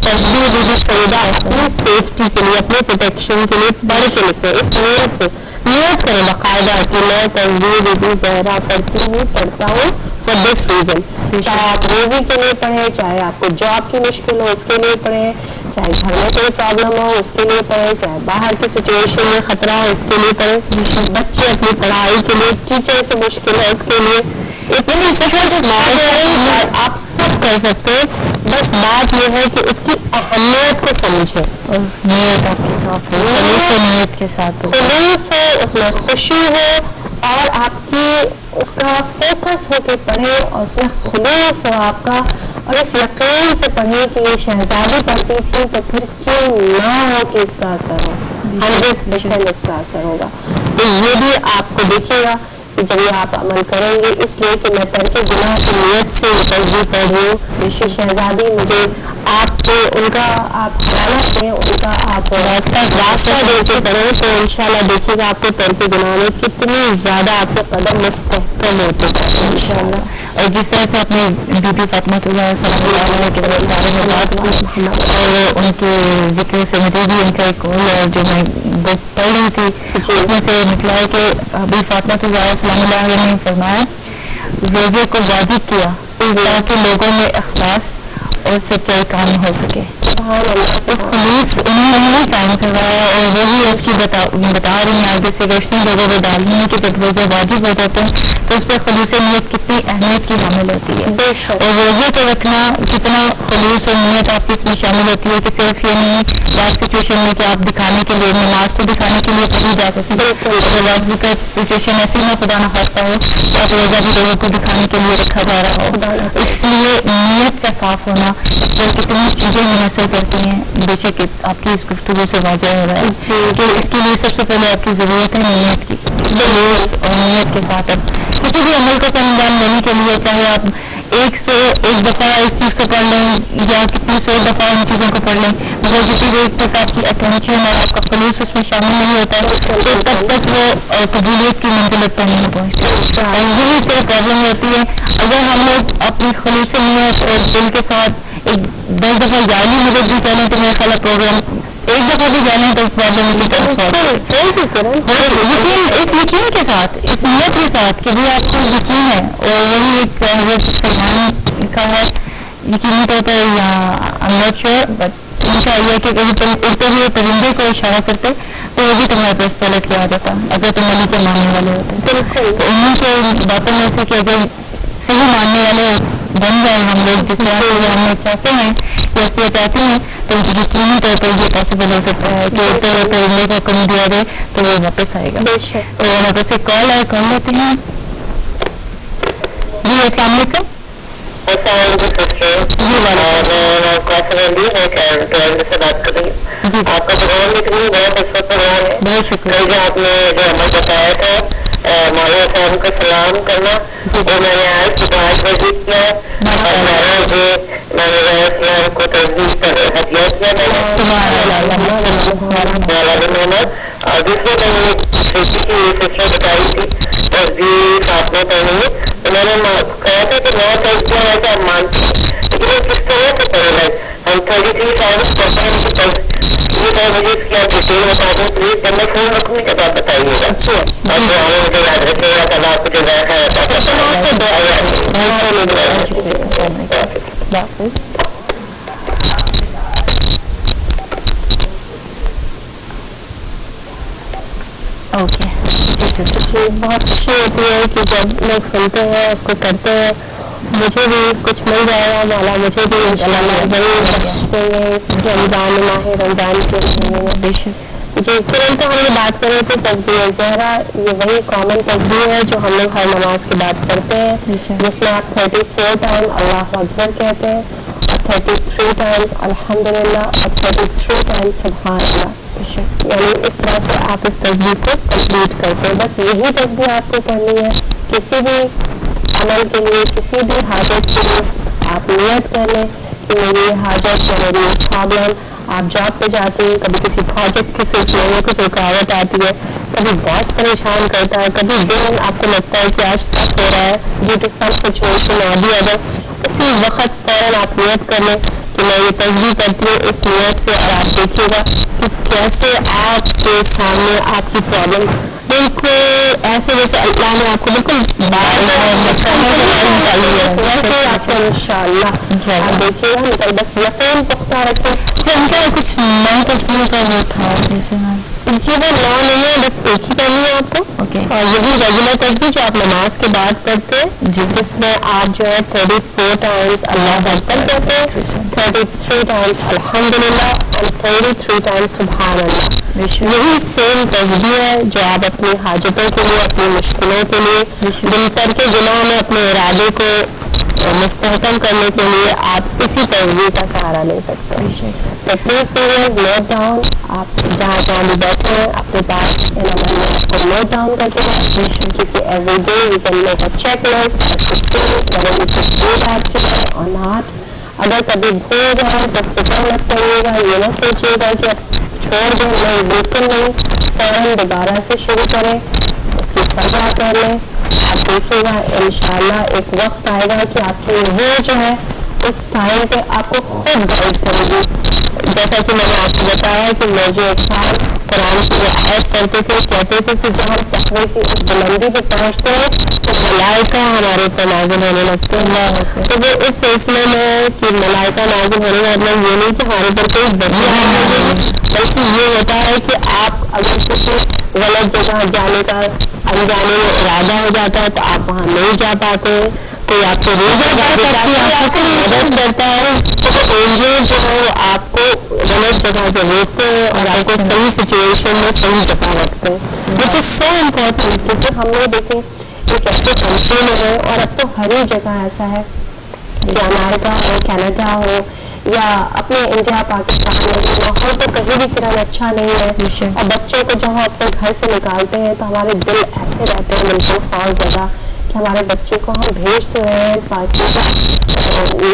تسبیح بی بی سیدہ اپنی سیفٹی کے لیے, اپنے پروٹیکشن کے لیے پڑھ کے نکلیں. اس نیت سے نیت کریں باقاعدہ کہ میں تسبیح بی بی زہرا پڑھتا ہوں فار دس ریزن. چاہے آپ روزی کے لیے پڑھیں, چاہے آپ کو جاب کی مشکل ہو اس کے لیے پڑھیں, چاہے گھر میں کوئی پرابلم ہو اس کے لیے پڑھیں, چاہے باہر کی سچویشن میں خطرہ ہو اس کے لیے پڑھیں, بچے اپنی پڑھائی کے لیے, ٹیچر سے مشکل ہے اس کے لیے, اتنی آپ سب کر سکتے ہیں. بس بات یہ ہے کہ اس کی اہمیت کو سمجھیں اور نیت آپ کے ساتھ نیت کے ساتھ خلوص ہو, اس میں خوشی ہو اور آپ کی اس کا فوکس ہو کے پڑھیں اور اس میں خلوص ہو آپ کا, اور اس یقین سے پڑھیں کہ یہ شہزادی پڑھتی تھی تو پھر کیوں نہ ہو کہ اس کا اثر ہو, 100% اس کا اثر ہوگا. تو یہ بھی آپ کو دیکھے گا کہ جب یہ آپ عمل کریں گے, اس لیے کہ میں ترک گناہ کی نیت سے تسبیح پڑھ رہی ہوں کہ شہزادی مجھے آپ کو ان کا آپ خیالات دیں, ان کا آپ راستہ دے کے پڑھیں, تو انشاءاللہ دیکھیے گا آپ کو ترک گناہ میں کتنی زیادہ آپ کے قدم مستحکم ہوتے جائیں گے انشاءاللہ. اور جس طرح سے اپنے بی بی فاطمہ صلی اللہ علیہ کے بارے میں بات اور ان کے ذکر سے مجھے بھی ان کا ایک قول ہے جو میں بک پڑھ رہی تھی, اس میں سے نکلا ہے کہ ابھی فاطمہ صلی اللہ علیہ نے فرمایا روزے کو واجب کیا تاکہ لوگوں میں اخلاص اور سچائی قائم ہو سکے. خلوص انہوں نے قائم کروایا اور وہی اچھی بتا رہی ہیں آگے سے روشنی لوگوں کو ڈالنی ہے کہ جب روزے واجب ہو جاتے ہیں تو اس پر خلوص نیت کتنی اہمیت کی حامل ہوتی ہے, اور روزے کو رکھنا کتنا خلوص اور نیت آپ اس میں شامل ہوتی ہے کہ صرف یہ نہیں لاسٹ سچویشن میں کہ آپ دکھانے کے لیے نماز تو دکھانے کے لیے پڑھی جا سکتی ہے, اگر لاسٹ کا سچویشن ایسی نہ خدا نہ خواستہ ہو تو آپ روزہ بھی لوگوں کو دکھانے کے لیے رکھا جا رہا ہو, اس لیے نیت کا صاف ہونا جو کتنی چیزیں منحصر کرتی ہیں. بے شک آپ کی اس گفتگو سے واضح ہو رہا ہے کہ اس کے لیے سب سے پہلے آپ کی ضرورت ہے نیت کی, خلوص اور نیت کے ساتھ اب کسی بھی عمل کو سر انجام دینے کے لیے چاہے آپ ایک دفعہ اس چیز کو پڑھ لیں یا کتنی 100 دفعہ ان چیزوں کو پڑھ لیں, مگر جتنی دیر تک آپ کی اٹینشن اور آپ کا خلوص اس میں شامل نہیں ہوتا ہے تو تب تک وہ قبولیت کی منزلت پر نہیں پہنچتی. اور یہی سے پرابلم ہوتی ہے اگر ہم لوگ اپنی خلوص نیت اور دل کے ساتھ ایک 10 دفعہ جعلی مدد بھی کریں تو میرا خیال ہے پروگرام ایک دفعہ بھی جانے تو پرابلم اس یقین کے ساتھ, اس نیت کے ساتھ کہ بھی آپ کو یقین ہے, اور وہی ایک حضرت سلمان کا ہے یقینی طور پر یا I'm not sure but in کا یہ کہ اڑتے ہوئے پرندے کو اشارہ کرتے تو وہ بھی تمہارے پاس پلٹ کے آ جاتا اگر تم علی کے ماننے والے ہوتے. تو انہیں کے باتوں میں سے کہ اگر صحیح ماننے والے بن جائیں ہم لوگ جس طرح سے ہم لوگ چاہتے ہیں یا اس لیے چاہتے ہیں تو یقینی طور پر یہ پاسبل ہو سکتا ہے کہ اڑتے ہوئے پرندے کو کم دیا جائے تو وہ واپس آئے گا. تو واپس سے کال آئے, کال لیتے ہیں. جی السلام علیکم. جی سے بات کر رہی ہوں. آپ کا پروگرام بھی اتنی بہت اچھا پروگرام ہے, بہت شکریہ. جو آپ نے جو عمل بتایا تھا مولانا صاحب کا سلام کرنا وہ میں نے آج صبح 8 بجے کیا اور 11 بجے میں نے اسلام کو تصدیق کر ہدیہ کیا میں نے. اور دوسرے میں نے چھوٹی کی سسٹر بتائی تھی تصدیق فاطمہ پڑھنی ہے تو میں نے کہا تھا کہ میں تصدیق ایسا آپ مانتی ہوں لیکن وہ کس طرح سے پڑھے گا. ہم 33 سال پڑھتے ہیں یہ مجھے اس کی آپ ڈیٹیل بتا دیں پلیز, جب میں فون رکھوں گی تب آپ بتائیے گا اور جو ہمیں مجھے یاد رکھے گا تب آپ کو جو ذائقہ رہتا ہے. اوکے بہت خوشی ہوتی ہے کہ جب لوگ سنتے ہیں اس کو کرتے ہیں. مجھے بھی کچھ مل جائے گا مولا مجھے بھی ضرور بخشتے ہیں اس رمضان ماہ رمضان کے مہینے میں. بے شک جی ترنت ہم یہ بات کر رہے تھے تسبیح زہرا, یہ وہی کامن تسبیح ہے جو ہم لوگ ہر نماز کے بعد کرتے ہیں جس میں آپ 34 ٹائم اللہ اکبر کہتے ہیں اور 33 ٹائمز الحمدللہ اور 33 ٹائمز سبحان اللہ. یعنی اس طرح سے آپ اس تسبیح کو کمپلیٹ کرتے ہیں. بس یہی تسبیح آپ کو کرنی ہے. کسی بھی عمل کے لیے کسی بھی حاجت کے لیے آپ نیت کر لیں کہ میری حاجت یا میری پرابلم, آپ جاب پہ جاتے ہیں کبھی کسی پروجیکٹ کے سلسلے میں کچھ رکاوٹ آتی ہے, کبھی باس پریشان کرتا ہے, کبھی دن آپ کو لگتا ہے کہ آج ٹف ہو رہا ہے ڈیو ٹو سم سچویشن اور بھی اگر, اسی وقت فوراً آپ نیت کر لیں کہ میں یہ تسبیح کرتی ہوں اس نیت سے, اور آپ دیکھیے گا کہ کیسے آپ کے سامنے آپ کی پرابلم بالکل ایسے جیسے اللہ نے آپ کو بالکل آپ کو انشاءاللہ آپ دیکھیے گا. بس یقین پختہ رکھیں, ان کا کچھ نئی تصویر کا وہ تھا جیسے میم؟ جی وہ نو نہیں ہے، بس ایک ہی کرنی ہے آپ کو. اوکے. اور یہی ریگولر تسبیح جو آپ نماز کے بعد پڑھتے ہیں جی، جس میں آپ جو ہے 34 ٹائمز اللہ اکبر کہتے ہیں، 33 ٹائمز الحمدللہ اور 33 ٹائمز سبحان اللہ. یہی سیم تسبیح ہے جو آپ اپنی حاجتوں کے لیے، اپنی مشکلوں کے لیے، دل کر کے گناہ میں اپنے ارادے کو مستحکم کرنے کے لیے آپ اسی تسبیح کا سہارا لے سکتے ہیں. تو پلیز ویورز نوٹ ڈاؤن، آپ جہاں جہاں بھی بیٹھے ہیں اپنے پاس ان عمل میں آپ کو نوٹ ڈاؤن کر کے رکھیں، کیونکہ every day we can make a check list as to see whether we could do that today or not. اگر کبھی بھول جائے تو فکر مت کریے گا، یہ نہ سوچیے گا کہ اب چھوڑ دیں، نہیں بالکل نہیں، فوراً دوبارہ سے شروع کریں، اس کی قضا کر لیں. آپ دیکھیے گا انشاءاللہ ایک وقت آئے گا کہ آپ کی روح جو ہے اس ٹائم پہ آپ کو خود گائڈ کرے گی. جیسا کہ میں نے آپ کو بتایا کہ مجھے ایک سال قرآن کی آیت پڑھتے تھے، کہتے تھے کہ جب ہم تقوی کی اس بلندی پہ پہنچتے ہیں تو ملائکہ ہمارے اوپر نازل ہونے لگتے ہیں. تو وہ اس سلسلے میں کہ ملائکہ نازل ہونے کا مطلب یہ نہیں کہ ہمارے اوپر کوئی بڑی بلکہ یہ ہوتا ہے کہ آپ اگر کسی غلط جگہ جانے کا انجانے میں ارادہ ہو جاتا ہے تو آپ وہاں نہیں جا پاتے، کوئی آپ کو مدد کرتا ہے تو اینجل جو ہے وہ آپ کو غلط جگہ سے روکتے ہیں اور آپ کو صحیح سچویشن میں صحیح جگہ رکھتے ہیں، وچ از سو امپورٹنٹ. کیونکہ ہم لوگ دیکھیں ایک ایسے کنٹری میں ہے اور اب تو ہر ہی جگہ ایسا ہے کہ امریکہ ہو، کینیڈا ہو یا اپنے انڈیا پاکستان میں ماحول تو کہیں بھی کرنا اچھا نہیں ہے. اور بچوں کو جب ہم اپنے گھر سے نکالتے ہیں تو ہمارے دل ایسے رہتے ہیں بالکل خوف زدہ کہ ہمارے بچے کو ہم بھیج تو رہے ہیں پاکستان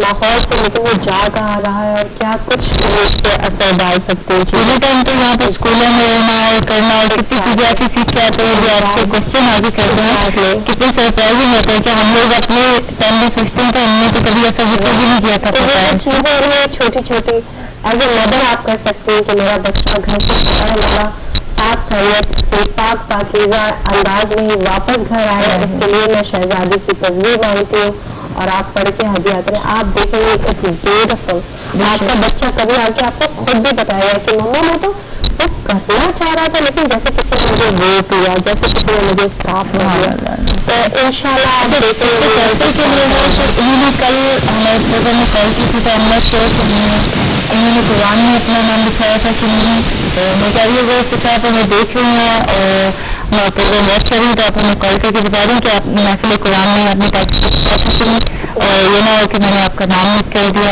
ماحول سے، لیکن وہ جا کہاں رہا ہے اور کیا کچھ اس پہ اثر ڈال سکتے ہیں. اسی ٹائم تو یہاں پہ اسکولوں میں رہنا اور کرنا اور کتنی چیزیں ایسی سیکھ کے آتے ہیں جو آپ کو کوشچن آگے کرتے ہیں، کتنی سرپرائزنگ ہوتا ہے کہ ہم لوگ اپنے ٹائم میں سوچتے ہیں کہ ہم نے تو کبھی ایسا ذکر بھی نہیں کیا تھا. تو یہ چیزیں انہیں چھوٹی چھوٹی ایز اے مدر آپ کر سکتے ہیں کہ میرا بچہ گھر سے پڑھا میرا صاف خیریت پاک پاکیزہ انداز میں ہی واپس گھر آئے، اس کے لیے میں شہزادی کی تصویر مانگتی ہوں اور آپ پڑھ کے ہدیہ کریں. آپ دیکھیں گے اٹس بیوٹیفل. آپ کا بچہ کبھی آ کے آپ کو خود بھی بتائے گا کہ مما میں تو وہ کرنا چاہ رہا تھا لیکن جیسے کسی نے مجھے روک لیا، جیسے کسی نے مجھے اسٹاپ کر دیا. تو انشاءاللہ آپ دیکھیں گے کے لیے انہوں نے کل ہمارے پروگرام میں کال کی تھی تو ہم نے شیئر کرنی ہے، انہوں نے قرآن میں اپنا نام لکھایا تھا کہ نہیں، تو میں کہہ رہی ہوں وہ سکھایا تو میں دیکھ رہی ہوں اور میں پروگرام واچ کر رہی ہوں تو آپ ہمیں کال کر کے بتا رہی ہوں کہ آپ محفل قرآن میں اپنی پارٹیسپیٹ کر سکتے ہیں اور یہ نہ ہو کہ میں نے آپ کا نام مس کر دیا.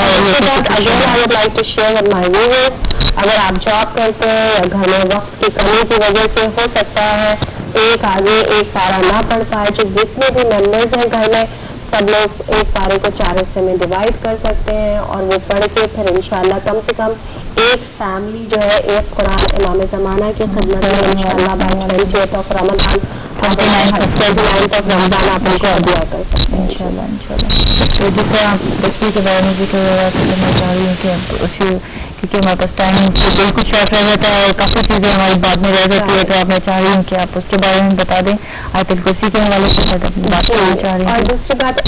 اگر آپ جاب کرتے ہیں یا گھر میں وقت کی کمی کی وجہ سے ہو سکتا ہے ایک آگے ایک پارا نہ پڑھ پائے، جو جتنے بھی ممبرز ہیں گھر میں سب لوگ ایک پارے کو 4 حصے میں ڈیوائڈ کر سکتے ہیں اور وہ پڑھ کے پھر انشاءاللہ کم سے کم ایک فیملی جو ہے ایک قرآن امام زمانہ کی خدمت میں انشاءاللہ by 20th of Ramzan 29th of رمضان آپ ان کو ادیا کر سکتے ہیں انشاءاللہ. تو جس طرح آپ تصویر کے بارے میں ذکر وغیرہ کرنا چاہ رہی ہوں کہ اسی کیونکہ ہمارے پاس ٹائم بالکل کچھ شارٹ رہ جاتا ہے اور کافی چیزیں ہماری بعد میں رہ جاتی ہے، تو آپ میں چاہ رہی ہوں کہ آپ اس کے بارے میں بتا دیں آیت الکرسی کے حوالے سے بات کرنا چاہ رہی ہوں. اور دوسری بات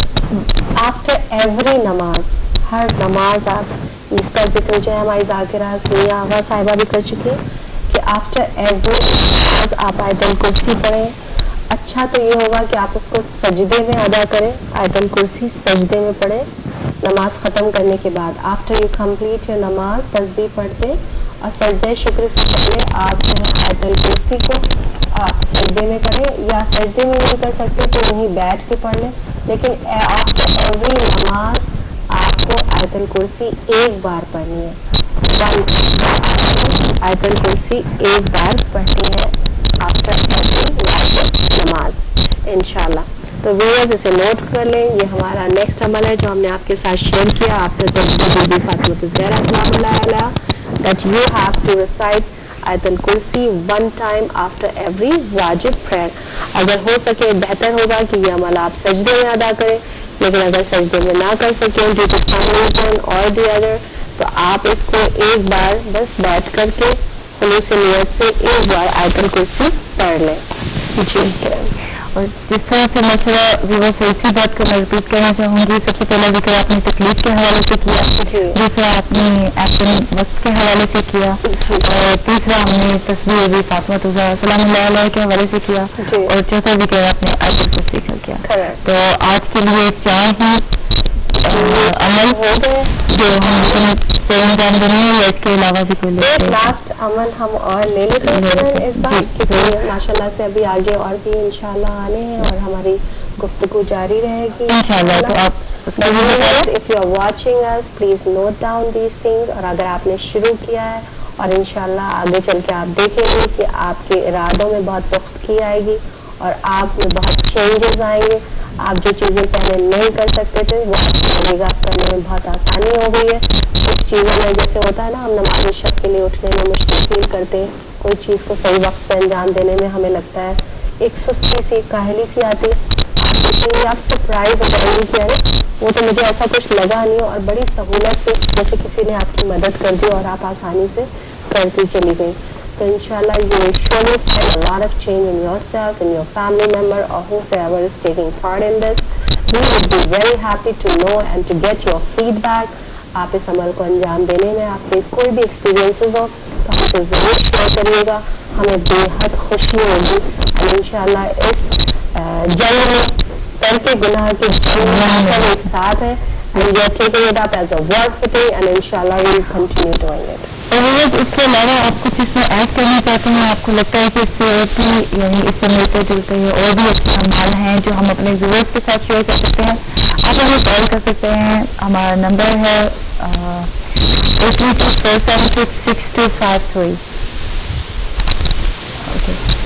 آفٹر ایوری نماز، ہر نماز آپ جس کا ذکر جو ہے ہماری ذاکرہ سمیہ آغا صاحبہ بھی کر چکی ہے کہ آفٹر ایوری نماز آپ آیت الکرسی پڑھیں. اچھا تو یہ ہوگا کہ آپ اس کو سجدے میں ادا کریں، آیت الکرسی سجدے میں پڑھیں نماز ختم کرنے کے بعد. آفٹر یو کمپلیٹ یور نماز تسبیح پڑھتے اور سجدے شکر سے پہلے آپ جو ہے آیت الکرسی کو سجدے میں کریں، یا سجدے میں نہیں کر سکتے تو وہیں بیٹھ کے پڑھ لیں، لیکن آفٹر ایوری نماز آپ کو آیت الکرسی ایک بار پڑھنی ہے. آیت الکرسی ایک بار پڑھنی ہے آفٹر ایوری نماز انشاءاللہ. تو ویورز اسے نوٹ کر لیں، یہ ہمارا نیکسٹ عمل ہے جو ہم نے آپ کے ساتھ شیئر کیا آفٹر بی بی فاطمہ الزہرا سلام اللہ علیہا، that you have to recite آیت الکرسی 1 time after every واجب prayer. اگر ہو سکے بہتر ہوگا کہ یہ عمل آپ سجدے میں ادا کریں، لیکن اگر سجدے میں نہ کر سکیں ڈیو ٹو سم ریزن اور دی ادر تو آپ اس کو ایک بار بس بیٹھ کر کے خلوص نیت سے ایک بار آیت الکرسی پڑھ لیں. جی اور جس طرح سے ماشاءاللہ ویورز سے اسی بات کو میں ریپیٹ کرنا چاہوں گی. سب سے پہلا ذکر آپ نے تکلیف کے حوالے سے کیا, دوسرا آپ نے ایبسنٹ وقت کے حوالے سے کیا, اور تیسرا ہم نے تصویر ابی فاطمہ زہرا سلام اللہ علیہ کے حوالے سے کیا, اور چوتھا ذکر آپ نے آیت الکرسی کا کیا. تو آج کے لیے 4 ہی عمل ہو گئے جو ہم سیون ٹائم بنے ہیں, یا اس کے علاوہ بھی کوئی ایک لاسٹ عمل ہم اور لے لیتے ہیں اس بار, کیونکہ ماشاء اللہ سے ابھی آگے اور بھی انشاءاللہ آنے ہیں اور ہماری گفتگو جاری رہے گی انشاءاللہ. تو آپ if you are watching us please note down these things, اور اگر آپ نے شروع کیا ہے اور انشاءاللہ آگے چل کے آپ دیکھیں گے کہ آپ کے ارادوں میں بہت پختگی آئے گی اور آپ میں بہت چینجز آئیں گے. آپ جو چیزیں پہلے نہیں کر سکتے تھے وہ آپ لگے گا کرنے میں بہت آسانی ہو گئی ہے. کچھ چیزوں میں جیسے ہوتا ہے نا, ہم نماز شب کے لیے اٹھنے میں مشکل فیل کرتے ہیں, کوئی چیز کو صحیح وقت پہ انجام دینے میں ہمیں لگتا ہے ایک سستی سی کاہلی سی آتی ہے. آپ سرپرائز ہو جائیں گے کہ ارے وہ تو مجھے ایسا کچھ لگا نہیں, اور بڑی سہولت سے جیسے کسی نے آپ کی مدد کر دی اور آپ آسانی سے کرتی چلی گئی. تو انشاءاللہ you will surely find a lot of change in yourself, in your family member, or whosoever is taking part in this. We would be very happy to know and to get your feedback. آپ اس عمل کو انجام دینے میں آپ کے کوئی بھی ایکسپیرینسز ہو تو ہم سے ضرور شیئر کریے گا, ہمیں بے حد خوشی ہوگی. اور انشاءاللہ اس جنگ میں ترک گناہ کے جنگ میں سب ایک ساتھ ہے, and we are taking it up as a war footing, and inshallah we will continue doing it. اور اس کے علاوہ آپ کچھ اس میں ایڈ کرنا چاہتے ہیں, آپ کو لگتا ہے کہ اس سے اور بھی یعنی اس سے ملتے جلتے ہیں اور بھی اچھے اعمال ہیں جو ہم اپنے ویورز کے ساتھ شیئر کر سکتے ہیں, آپ ہمیں کال کر سکتے ہیں. ہمارا نمبر ہے 8364766253.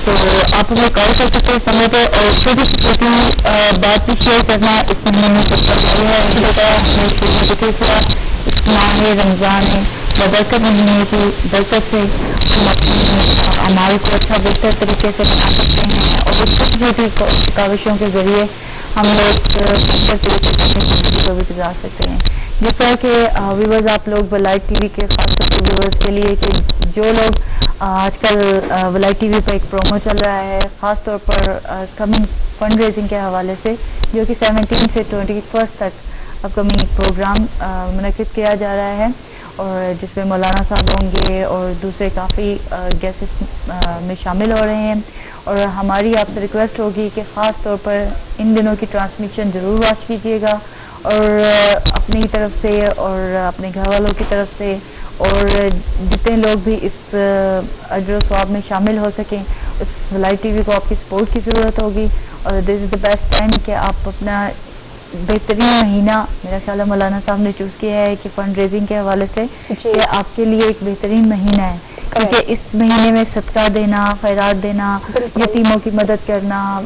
تو آپ ہمیں کال کر سکتے ہیں سمے پہ, اور چھوٹی سی چھوٹی بات بھی شیئر کرنا. اس مہینے میں سب کا ہے ہمیں بتایا, ہم نے شروع میں ذکر کیا اس ماہ رمضان ہے ببرکت مہینے کی برکت سے ہم اپنے اعمال کو اچھا بہتر طریقے سے بنا سکتے ہیں, اور اس چھوٹی چھوٹی کاوشوں کے ذریعے ہم لوگ بہتر طریقے سے اپنی زندگی کو بھی گزار سکتے ہیں. جس طرح کہ ویورز آپ لوگ ولائٹ ٹی وی کے خاص طور پر ویورز کے لیے کہ جو لوگ آج کل ولائٹ ٹی وی پہ ایک پرومو چل رہا ہے خاص طور پر کمنگ فنڈ ریزنگ کے حوالے سے, جو کہ 17 سے 21 تک اپ کمنگ پروگرام منعقد کیا جا رہا ہے, اور جس میں مولانا صاحب ہوں گے اور دوسرے کافی گیسٹس میں شامل ہو رہے ہیں. اور ہماری آپ سے ریکویسٹ ہوگی کہ خاص طور پر ان دنوں کی ٹرانسمیشن ضرور واچ کیجیے گا, اور اپنی طرف سے اور اپنے گھر والوں کی طرف سے اور جتنے لوگ بھی اس اجر و ثواب میں شامل ہو سکیں, اس ولائٹ ٹی وی کو آپ کی سپورٹ کی ضرورت ہوگی. اور دس از دا بیسٹ ٹائم کہ آپ اپنا بہترین مہینہ میرا خیال ہے مولانا صاحب نے چوز کیا ہے کہ فنڈ ریزنگ کے حوالے سے کہ آپ کے لیے ایک بہترین مہینہ ہے, کیونکہ اس مہینے میں صدقہ دینا, خیرات دینا, یتیموں کی مدد کرنا,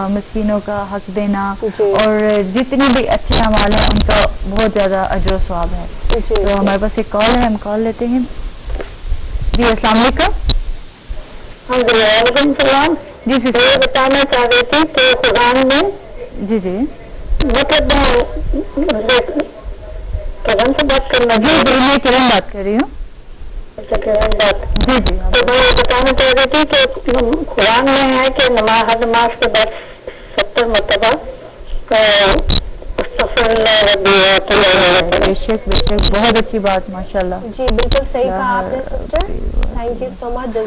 مسکینوں کا حق دینا, اور جتنے بھی اچھے اعمال ہیں ان کا بہت زیادہ اجر و ثواب ہے. تو ہمارے پاس ایک کال ہے, ہم کال لیتے ہیں. جی السلام علیکم. وعلیکم السلام. جی سسٹر یہ بتانا چاہ رہی تھی کہ قرآن میں جی جی مطلب کرن سے بات کرنا. جی جی میں کرن بات کر رہی ہوں. جی جی تو میں یہ بتانا چاہ رہی تھی کہ قرآن میں ہے کہ ہر نماز کے بعد 70 مرتبہ بے شک بہت اچھی بات ماشاء اللہ. جی بالکل صحیح کہا آپ نے سسٹر, تھینک یو سو مچ.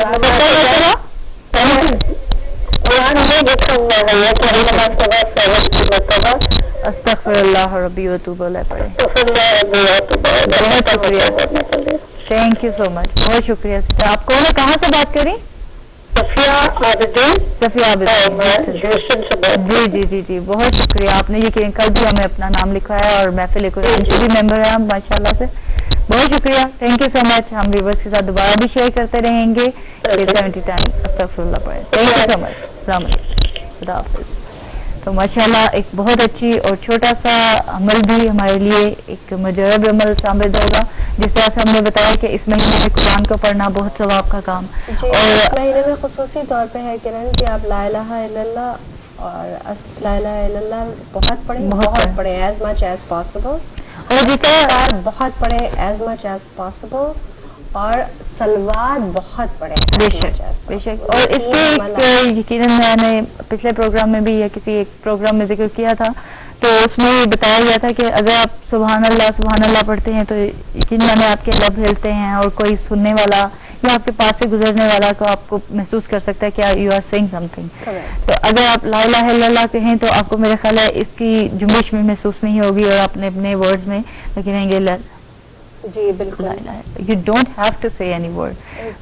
قرآن میں لکھا ہوا ہے کہ ہر نماز کے بعد 70 مرتبہ استغفر اللہ ربی و توب علیہ پڑھیں. بہت شکریہ, تھینک یو سو مچ, بہت شکریہ سسٹر. آپ کون ہے, کہاں سے بات کریں؟ صفیہ عابدین. جی جی جی جی بہت شکریہ. آپ نے یہ کہ کل بھی ہمیں اپنا نام لکھوایا اور محفل قرآن کے بھی ممبر ہیں ہم ماشاء اللہ سے. بہت شکریہ, تھینک یو سو مچ. ہم ویورز کے ساتھ دوبارہ بھی شیئر کرتے رہیں گے. 70 ٹائم استغفر اللہ پڑھیں. تھینک یو سو مچ. السلام علیکم, خدا حافظ. تو ماشاءاللہ ایک بہت اچھی اور چھوٹا سا عمل بھی ہمارے لیے ایک مجرب عمل ثابت ہوگا, جس طرح سے ہم نے بتایا کہ اس مہینے میں قرآن کو پڑھنا بہت ثواب کا کام. جی اس مہینے میں خصوصی طور پہ ہے کرن کہ آپ لا الہ الا اللہ اور لا الہ الا اللہ بہت پڑھیں, بہت پڑھیں, ایز مچ ایز پاسبل, اور جس طرح بہت پڑھیں ایز مچ ایز پاسبل. اور سلوات بہت پڑے. بے شک. اور اس کے یقیناً میں نے پچھلے پروگرام میں بھی یا کسی ایک پروگرام میں ذکر کیا تھا, تو اس میں بتایا گیا تھا کہ اگر آپ سبحان اللہ پڑھتے ہیں تو یقیناً آپ کے لب ہلتے ہیں, اور کوئی سننے والا یا آپ کے پاس سے گزرنے والا کو آپ کو محسوس کر سکتا ہے کہ you are seeing something. تو اگر آپ لا الہ الا اللہ کہیں تو آپ کو میرا خیال ہے اس کی جنبش میں محسوس نہیں ہوگی, اور آپ اپنے ورڈز میں کہیں گے جی بالکل, یو ڈونٹ ہیو ٹو سے اینی ورڈ.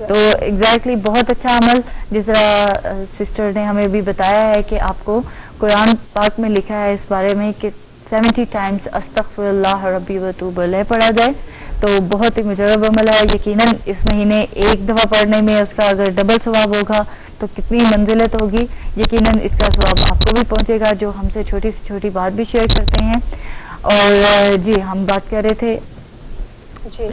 تو ایگزیکٹلی بہت اچھا عمل جس طرح سسٹر نے ہمیں بھی بتایا ہے کہ آپ کو قرآن پاک میں لکھا ہے اس بارے میں کہ 70 ٹائمز استغفر اللہ ربی وتوب الیہ پڑھا جائے, تو بہت ہی مجرب عمل ہے. یقیناً اس مہینے ایک دفعہ پڑھنے میں اس کا اگر ڈبل ثواب ہوگا تو کتنی منزلت ہوگی. یقیناً اس کا ثواب آپ کو بھی پہنچے گا جو ہم سے چھوٹی سے چھوٹی بات بھی شیئر کرتے ہیں. اور جی ہم بات کر رہے تھے جی,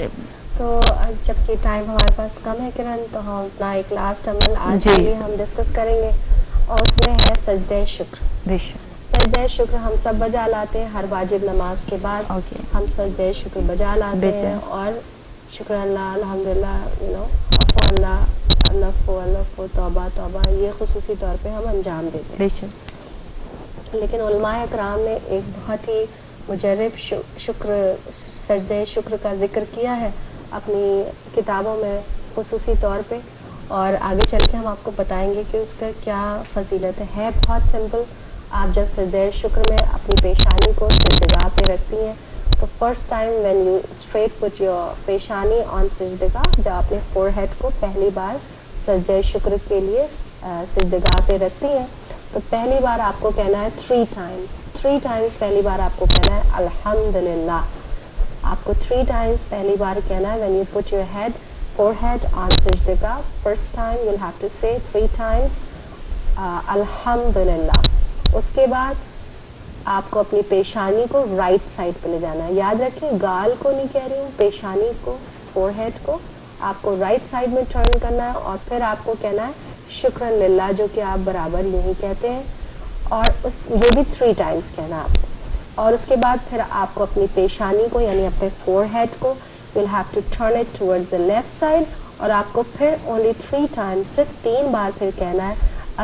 تو جبکہ ٹائم ہمارے پاس کم ہے کرن, تو ہم اپنا ایک لاسٹ عمل آج کے لیے ہم ڈسکس کریں گے, اور اس میں ہے سجدہ شکر. سجدہ شکر ہم سب بجا لاتے ہیں ہر واجب نماز کے بعد. ہم سجدہ شکر بجا لاتے ہیں, اور شکر اللہ, الحمدللہ, عفو اللہ, الف توبہ توبہ, یہ خصوصی طور پہ ہم انجام دیتے ہیں. لیکن علماء اکرام نے ایک بہت ہی مجرب شکر سجدہ شکر کا ذکر کیا ہے اپنی کتابوں میں خصوصی طور پہ, اور آگے چل کے ہم آپ کو بتائیں گے کہ اس کا کیا فضیلت ہے. بہت سمپل, آپ جب سجدہ شکر میں اپنی پیشانی کو سجدگاہ پہ رکھتی ہیں تو first time when you straight put your پیشانی آن سجدگاہ, جب اپنے فور ہیڈ کو پہلی بار سجدہ شکر کے لیے سجدگاہ پہ رکھتی ہیں, تو پہلی بار آپ کو کہنا ہے 3 ٹائمز پہلی بار آپ کو کہنا ہے الحمدللہ. آپ کو 3 ٹائمز پہلی بار کہنا ہے when you put your head forehead on سجدگاہ. First time you have to say 3 Times الحمدللہ. اس کے بعد آپ کو اپنی پیشانی کو رائٹ سائڈ پہ لے جانا ہے. یاد رکھیں گال کو نہیں کہہ رہی ہوں, پیشانی کو, فور ہیڈ کو آپ کو رائٹ سائڈ میں ٹرن کرنا ہے, اور پھر آپ کو کہنا ہے شکرن للہ, جو کہ آپ برابر یوں ہی کہتے ہیں, اور یہ بھی 3 ٹائمز کہنا ہے آپ کو. اور اس کے بعد پھر آپ کو اپنی پیشانی کو یعنی اپنے فور ہیڈ کو you will have to turn it towards the left side, اور آپ کو پھر اونلی 3 ٹائمز, صرف 3 بار پھر کہنا ہے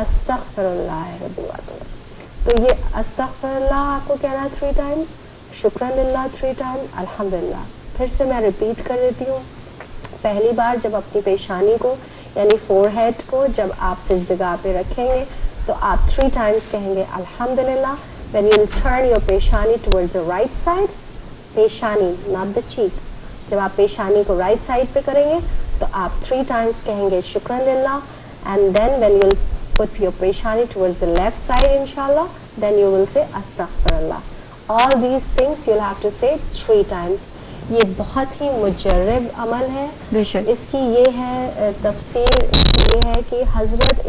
استغفر اللہ ربی واتوب. تو یہ استغفر اللہ آپ کو کہنا ہے 3 ٹائم, شکرن للہ 3 ٹائم, الحمدللہ. پھر سے میں ریپیٹ کر دیتی ہوں. پہلی بار جب اپنی پیشانی کو یعنی فور ہیڈ کو جب آپ سجدگاہ پہ رکھیں گے تو آپ 3 ٹائمز کہیں گے الحمدللہ. When you turn your پیشانی towards the right side, پیشانی not the cheek, جب آپ پیشانی کو right side پہ کریں گے تو آپ 3 ٹائمز کہیں گے شکرن للہ. And then when you put your پیشانی towards the left side inshallah, then you will say astaghfirullah. All these things you'll have to say 3 times. یہ بہت ہی مجرب عمل ہے. اس کی یہ ہے تفسیر, یہ ہے کہ حضرت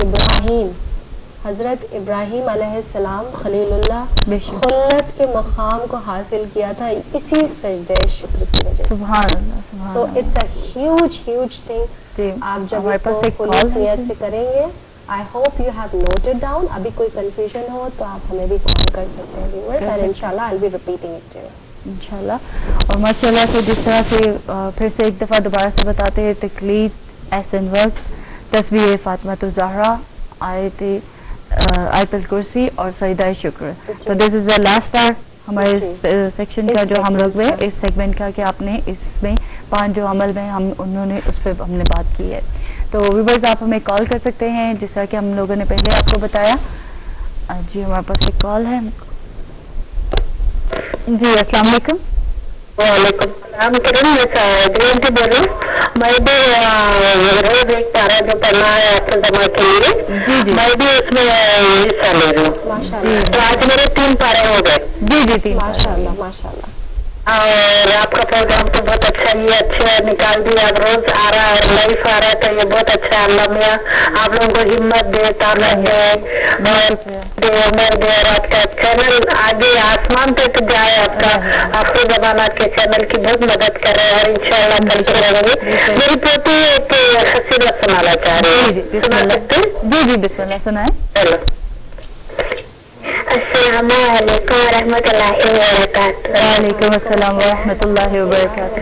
ابراہیم علیہ السلام خلیل اللہ خلت کے مقام کو حاصل کیا تھا اسی سجدہ شکر کی وجہ سے. سبحان اللہ. So it's a huge thing. آپ جب اس کو خلوص نیت سے کریں گے, I hope you have noted down. ابھی کوئی کنفیوژن ہو تو آپ ہمیں بھی کال کر سکتے ہیں viewers, and inshallah I'll be repeating it too. انشاءاللہ. اور ماشاء اللہ سے جس طرح سے پھر سے ایک دفعہ دوبارہ سے بتاتے ہیں, تقلید, احسن وقت, تسبیح فاطمۃ الزہرا, آیت الکرسی اور سجدہ شکر. تو دس از دا لاسٹ پارٹ ہمارے سیکشن کا جو ہم لوگ میں اس سیگمنٹ کا, کہ آپ نے اس میں 5 جو عمل میں انہوں نے اس پہ ہم نے بات کی ہے. تو ویورز آپ ہمیں کال کر سکتے ہیں جس طرح کہ ہم لوگوں نے پہلے آپ کو بتایا. جی ہمارے پاس ایک کال ہے. جی السلام علیکم. وعلیکم السلام. کرن میں جینتی بول رہی ہوں. میں بھی روز ایک پارا جو پڑھنا ہے اپنے دماغ کے لیے, میں بھی اس میں حصہ لے رہی ہوں. تو آج میرے 3 پارے ہو گئے. جی ماشاء اللہ. اور آپ کا پروگرام تو بہت اچھا, یہ اچھا نکال دیا. اب روز آ رہا ہے, لائف آ رہا ہے, تو یہ بہت اچھا. اللہ میاں آپ لوگوں کو ہمت دے, طاقت دے, عمر دے, اور آپ کا چینل آگے آسمان تک جائے. آپ کا آخری زمانہ کے چینل کی بہت مدد کرے, اور انشاءاللہ کرتے رہیں گے. میری پوتی ایک قصیدہ سنانا چاہ رہی ہے, سنا سکتے ہیں؟ جی بسم اللہ سنائیں. چلو. السلام علیکم ورحمۃ اللہ وبرکاتہ. وعلیکم السلام ورحمۃ اللہ وبرکاتہ.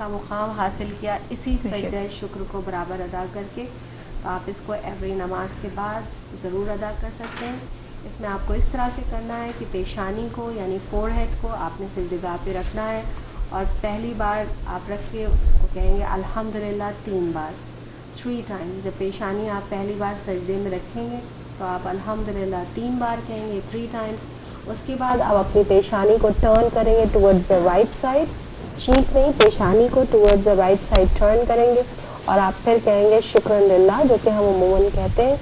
کا مقام حاصل کیا اسی سجدہ شکر کو برابر ادا کر کے. تو آپ اس کو ایوری نماز کے بعد ضرور ادا کر سکتے ہیں. اس میں آپ کو اس طرح سے کرنا ہے کہ پیشانی کو یعنی فور ہیڈ کو آپ نے سجدہ پہ رکھنا ہے اور پہلی بار آپ رکھ کے اس کو کہیں گے الحمدللہ 3 بار 3 ٹائم. جب پیشانی آپ پہلی بار سجدے میں رکھیں گے تو آپ الحمدللہ 3 بار کہیں گے 3 ٹائمز. اس کے بعد آپ اپنی پیشانی کو ٹرن کریں گے towards the right side, check نہیں پیشانی کو towards the right side turn کریں گے اور آپ پھر کہیں گے شکرن للہ جو کہ ہم عموماً کہتے ہیں.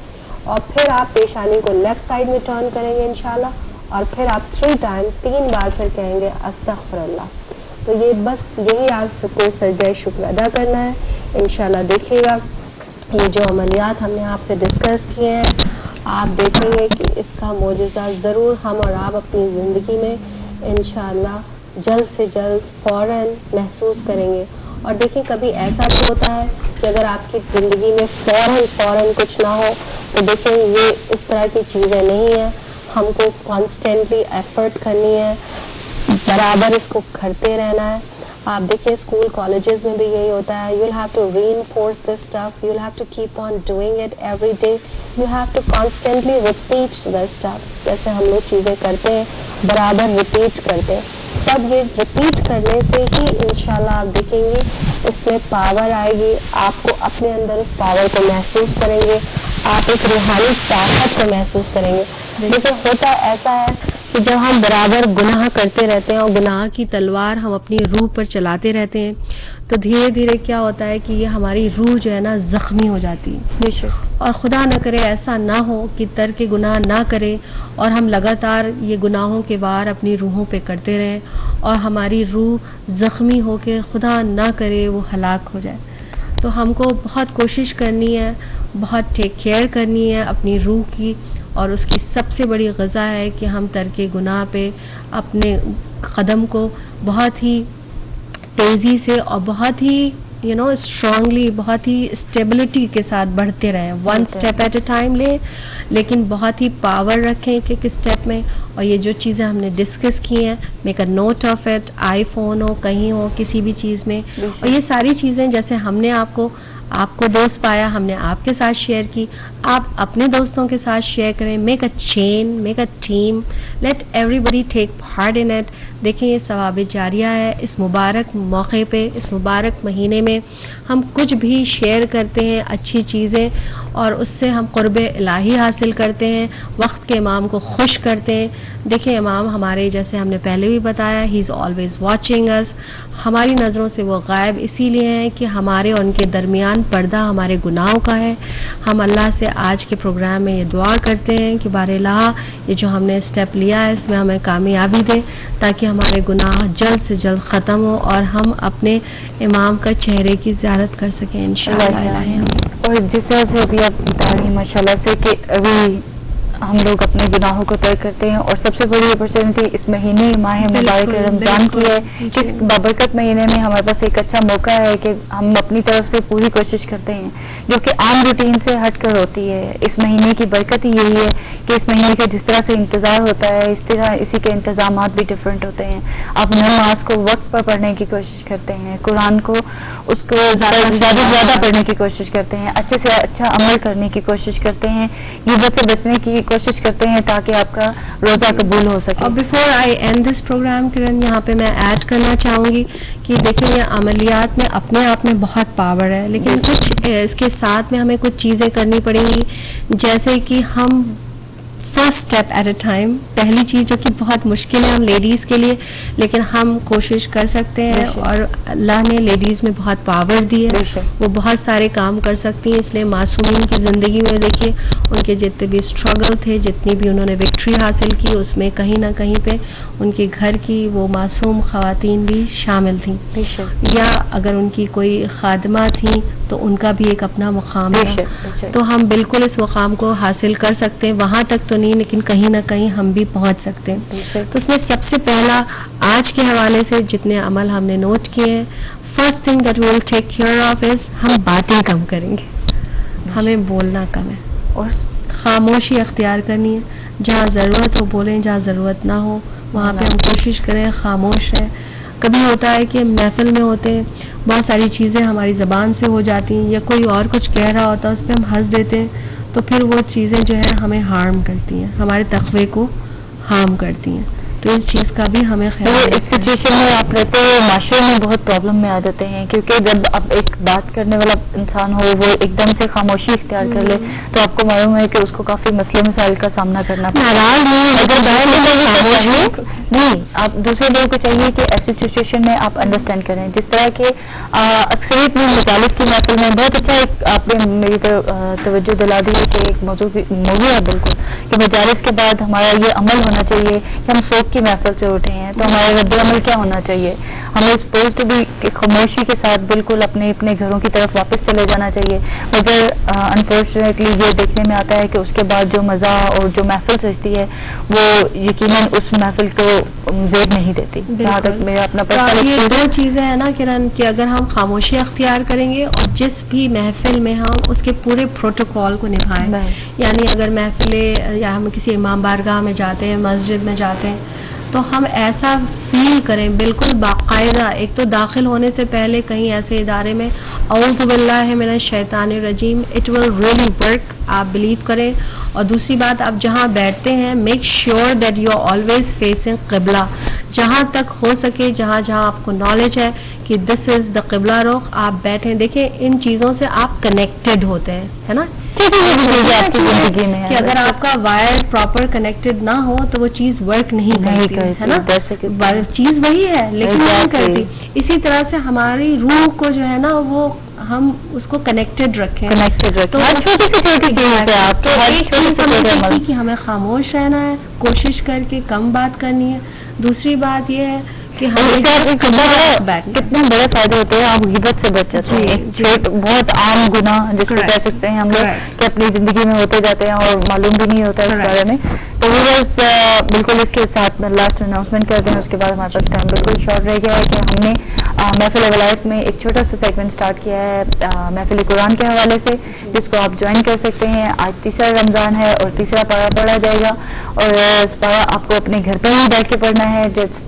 اور پھر آپ پیشانی کو لیفٹ سائڈ میں ٹرن کریں گے انشاءاللہ اور پھر آپ 3 ٹائمز 3 بار پھر کہیں گے استغفر اللہ. تو یہ بس یہی آپ کو سجدہ شکر ادا کرنا ہے انشاءاللہ. دیکھیے گا یہ جو عملیات ہم نے آپ سے ڈسکس کیے ہیں آپ دیکھیں گے کہ اس کا معجزہ ضرور ہم اور آپ اپنی زندگی میں انشاءاللہ جلد سے جلد فوراً محسوس کریں گے. اور دیکھیں کبھی ایسا بھی ہوتا ہے کہ اگر آپ کی زندگی میں فوراً کچھ نہ ہو تو دیکھیں یہ اس طرح کی چیزیں نہیں ہیں. ہم کو کانسٹینٹلی ایفرٹ کرنی ہے, برابر اس کو کرتے رہنا ہے. آپ دیکھیں اسکول کالجز میں بھی یہی ہوتا ہے. You will have to reinforce this stuff, you will have to keep on doing it every day, you have to constantly repeat the stuff. جیسے ہم لوگ چیزیں کرتے ہیں برابر ریپیٹ کرتے ہیں, تب یہ ریپیٹ کرنے سے ہی انشاءاللہ آپ دیکھیں گے اس میں پاور آئے گی. آپ کو اپنے اندر اس پاور کو محسوس کریں گے, آپ ایک روحانی طاقت کو محسوس کریں گے. لیکن ہوتا ایسا ہے کہ جب ہم برابر گناہ کرتے رہتے ہیں اور گناہ کی تلوار ہم اپنی روح پر چلاتے رہتے ہیں تو دھیرے دھیرے کیا ہوتا ہے کہ یہ ہماری روح جو ہے نا زخمی ہو جاتی ہے. اور خدا نہ کرے ایسا نہ ہو کہ ترک گناہ نہ کرے اور ہم لگاتار یہ گناہوں کے وار اپنی روحوں پہ کرتے رہیں اور ہماری روح زخمی ہو کے خدا نہ کرے وہ ہلاک ہو جائے. تو ہم کو بہت کوشش کرنی ہے, بہت ٹیک کیئر کرنی ہے اپنی روح کی, اور اس کی سب سے بڑی غذا ہے کہ ہم ترک گناہ پہ اپنے قدم کو بہت ہی تیزی سے اور بہت ہی اسٹرانگلی بہت ہی اسٹیبلٹی کے ساتھ بڑھتے رہیں. 1 اسٹیپ ایٹ اے ٹائم لیں لیکن بہت ہی پاور رکھیں ایک اسٹیپ میں. اور یہ جو چیزیں ہم نے ڈسکس کی ہیں make a note of it, iPhone ہو کہیں ہو کسی بھی چیز میں. اور یہ ساری چیزیں جیسے ہم نے آپ کو دوست پایا ہم نے آپ کے ساتھ شیئر کی, آپ اپنے دوستوں کے ساتھ شیئر کریں. Make a chain, make a team, let everybody take part in it. دیکھیں یہ ثواب جاریہ ہے. اس مبارک موقع پہ اس مبارک مہینے میں ہم کچھ بھی شیئر کرتے ہیں اچھی چیزیں اور اس سے ہم قرب الہی حاصل کرتے ہیں, وقت کے امام کو خوش کرتے ہیں. دیکھیں امام ہمارے جیسے ہم نے پہلے بھی بتایا ہی از آلویز واچنگ اس. ہماری نظروں سے وہ غائب اسی لیے ہیں کہ ہمارے اور ان کے درمیان پردہ ہمارے گناہوں کا ہے. ہم اللہ سے آج کے پروگرام میں یہ دعا کرتے ہیں کہ بار الہ یہ جو ہم نے اسٹیپ لیا ہے اس میں ہمیں کامیابی دے تاکہ ہمارے گناہ جلد سے جلد ختم ہو اور ہم اپنے امام کا چہرے کی زیارت کر سکیں انشاءاللہ. اور جس طرح سے ابھی آپ بتا رہی ہیں ماشاءاللہ سے کہ ابھی ہم لوگ اپنے گناہوں کو طے کرتے ہیں اور سب سے بڑی اپرچونٹی اس مہینے ماہ مبارک رمضان کی ہے. اس بابرکت مہینے میں ہمارے پاس ایک اچھا موقع ہے کہ ہم اپنی طرف سے پوری کوشش کرتے ہیں جو کہ عام روٹین سے ہٹ کر ہوتی ہے. اس مہینے کی برکت ہی یہی ہے کہ اس مہینے کا جس طرح سے انتظار ہوتا ہے اس طرح اسی کے انتظامات بھی ڈفرینٹ ہوتے ہیں. آپ نماز کو وقت پر پڑھنے کی کوشش کرتے ہیں, قرآن کو اس کو زیادہ سے زیادہ پڑھنے کی کوشش کرتے ہیں, اچھے سے اچھا عمل کرنے کی کوشش کرتے ہیں, غیبت سے بچنے کی کوشش کرتے ہیں تاکہ آپ کا روزہ قبول ہو سکے. اور before I end this program کرن یہاں پہ میں ایڈ کرنا چاہوں گی کہ دیکھیں یہ عملیات میں اپنے آپ میں بہت پاور ہے لیکن کچھ اس کے ساتھ میں ہمیں کچھ چیزیں کرنی پڑیں گی جیسے کہ ہم first step at a time. پہلی چیز جو کہ بہت مشکل ہے ہم لیڈیز کے لیے لیکن ہم کوشش کر سکتے ہیں اور اللہ نے لیڈیز میں بہت پاور دی ہے, وہ بہت سارے کام کر سکتی ہیں. اس لیے معصومین کی زندگی میں دیکھیے ان کے جتنے بھی اسٹرگل تھے جتنی بھی انہوں نے وکٹری حاصل کی اس میں کہیں نہ کہیں پہ ان کے گھر کی وہ معصوم خواتین بھی شامل تھیں یا اگر ان کی کوئی خادمہ تھیں تو ان کا بھی ایک اپنا مقام ہے. تو ہم بالکل اس مقام کو حاصل کر سکتے ہیں, وہاں تک تو نہیں لیکن کہیں نہ کہیں ہم بھی پہنچ سکتے ہیں. تو اس میں سب سے پہلا آج کے حوالے سے جتنے عمل ہم نے نوٹ کیے ہیں, first thing that we will take care of is ہم باتیں کم کریں گے, ہمیں بولنا کم ہے اور خاموشی اختیار کرنی ہے. جہاں ضرورت ہو بولیں, جہاں ضرورت نہ ہو وہاں پہ ہم کوشش کریں خاموش رہیں. کبھی ہوتا ہے کہ محفل میں ہوتے ہیں بہت ساری چیزیں ہماری زبان سے ہو جاتی ہیں، یا کوئی اور کچھ کہہ رہا ہوتا ہے اس پہ ہم ہنس دیتے ہیں، تو پھر وہ چیزیں جو ہے ہمیں ہارم کرتی ہیں، ہمارے تقوی کو ہارم کرتی ہیں. تو اس چیز کا بھی ہمیں خیال اس سچویشن میں آپ رہتے ہوئے معاشرے میں بہت پرابلم میں آ جاتے ہیں، کیونکہ جب اب ایک بات کرنے والا انسان ہو وہ ایک دم سے خاموشی اختیار کر لے تو آپ کو معلوم ہے کہ اس کو کافی مسئلے مسائل کا سامنا کرنا پڑتا ہے. نہیں، آپ دوسرے لوگوں کو چاہیے کہ ایسی سچویشن میں آپ انڈرسٹینڈ کریں. جس طرح کہ اکثریت میں مجالس کی محفل میں بہت اچھا ایک آپ نے میری توجہ دلا دی ہے کہ ایک موضوع ہے بالکل، کہ مجالس کے بعد ہمارا یہ عمل ہونا چاہیے کہ ہم سوگ کی محفل سے اٹھے ہیں تو ہمارا رد عمل کیا ہونا چاہیے. ہمیں سپوز ٹو بی خاموشی کے ساتھ بالکل اپنے گھروں کی طرف واپس چلے جانا چاہیے. مگر انفارچونیٹلی یہ دیکھنے میں آتا ہے کہ اس کے بعد جو مزہ اور جو محفل سجتی ہے وہ یقیناً اس محفل کو زیب نہیں دیتی. جہاں تک میرا اپنا پرسنل یہ دو چیزیں ہیں نا کرن، کہ اگر ہم خاموشی اختیار کریں گے اور جس بھی محفل میں ہم اس کے پورے پروٹوکول کو نبھائیں، یعنی اگر محفل یا ہم کسی امام بارگاہ میں جاتے ہیں، مسجد میں جاتے ہیں، تو ہم ایسا فیل کریں بالکل باقاعدہ. ایک تو داخل ہونے سے پہلے کہیں ایسے ادارے میں اعوذ باللہ من الشیطان الرجیم، اٹ ول ریئلی ورک، آپ بلیو کریں. اور دوسری بات، آپ جہاں بیٹھتے ہیں make sure that you are always facing قبلہ. جہاں تک ہو سکے، جہاں آپ کو نالج ہے کہ دس از دا قبلہ رخ، آپ بیٹھیں. دیکھیں ان چیزوں سے آپ کنیکٹڈ ہوتے ہیں، ہے نا، کہ اگر آپ کا وائر پراپر کنیکٹڈ نہ ہو تو وہ چیز ورک نہیں کرتی، ہے نا. چیز وہی ہے لیکن نہیں کرتی. اسی طرح سے ہماری روح کو جو ہے نا وہ ہم اس کو کنیکٹڈ رکھیں. تو ایک چیز ہمیں سیکھی کہ ہمیں خاموش رہنا ہے، کوشش کر کے کم بات کرنی ہے. دوسری بات یہ ہے کہ کتنے بڑے فائدے ہوتے ہیں، آپ غیبت سے بچ جاتے ہیں. بہت عام گناہ جس کو کہہ سکتے ہیں ہم لوگ کہ اپنی زندگی میں ہوتے جاتے ہیں اور معلوم بھی نہیں ہوتا اس بارے میں. تو ویورز بالکل اس کے ساتھ میں لاسٹ اناؤنسمنٹ کرتے ہیں. اس کے بعد ہمارے پاس ٹائم بالکل شارٹ رہ گیا ہے کہ ہم نے محفل ولایت میں ایک چھوٹا سا سیگمنٹ اسٹارٹ کیا ہے محفل قرآن کے حوالے سے، جس کو آپ جوائن کر سکتے ہیں. آج تیسرا رمضان ہے اور تیسرا پارہ پڑھا جائے گا، اور پارہ آپ کو اپنے گھر پہ ہی بیٹھ کے پڑھنا ہے.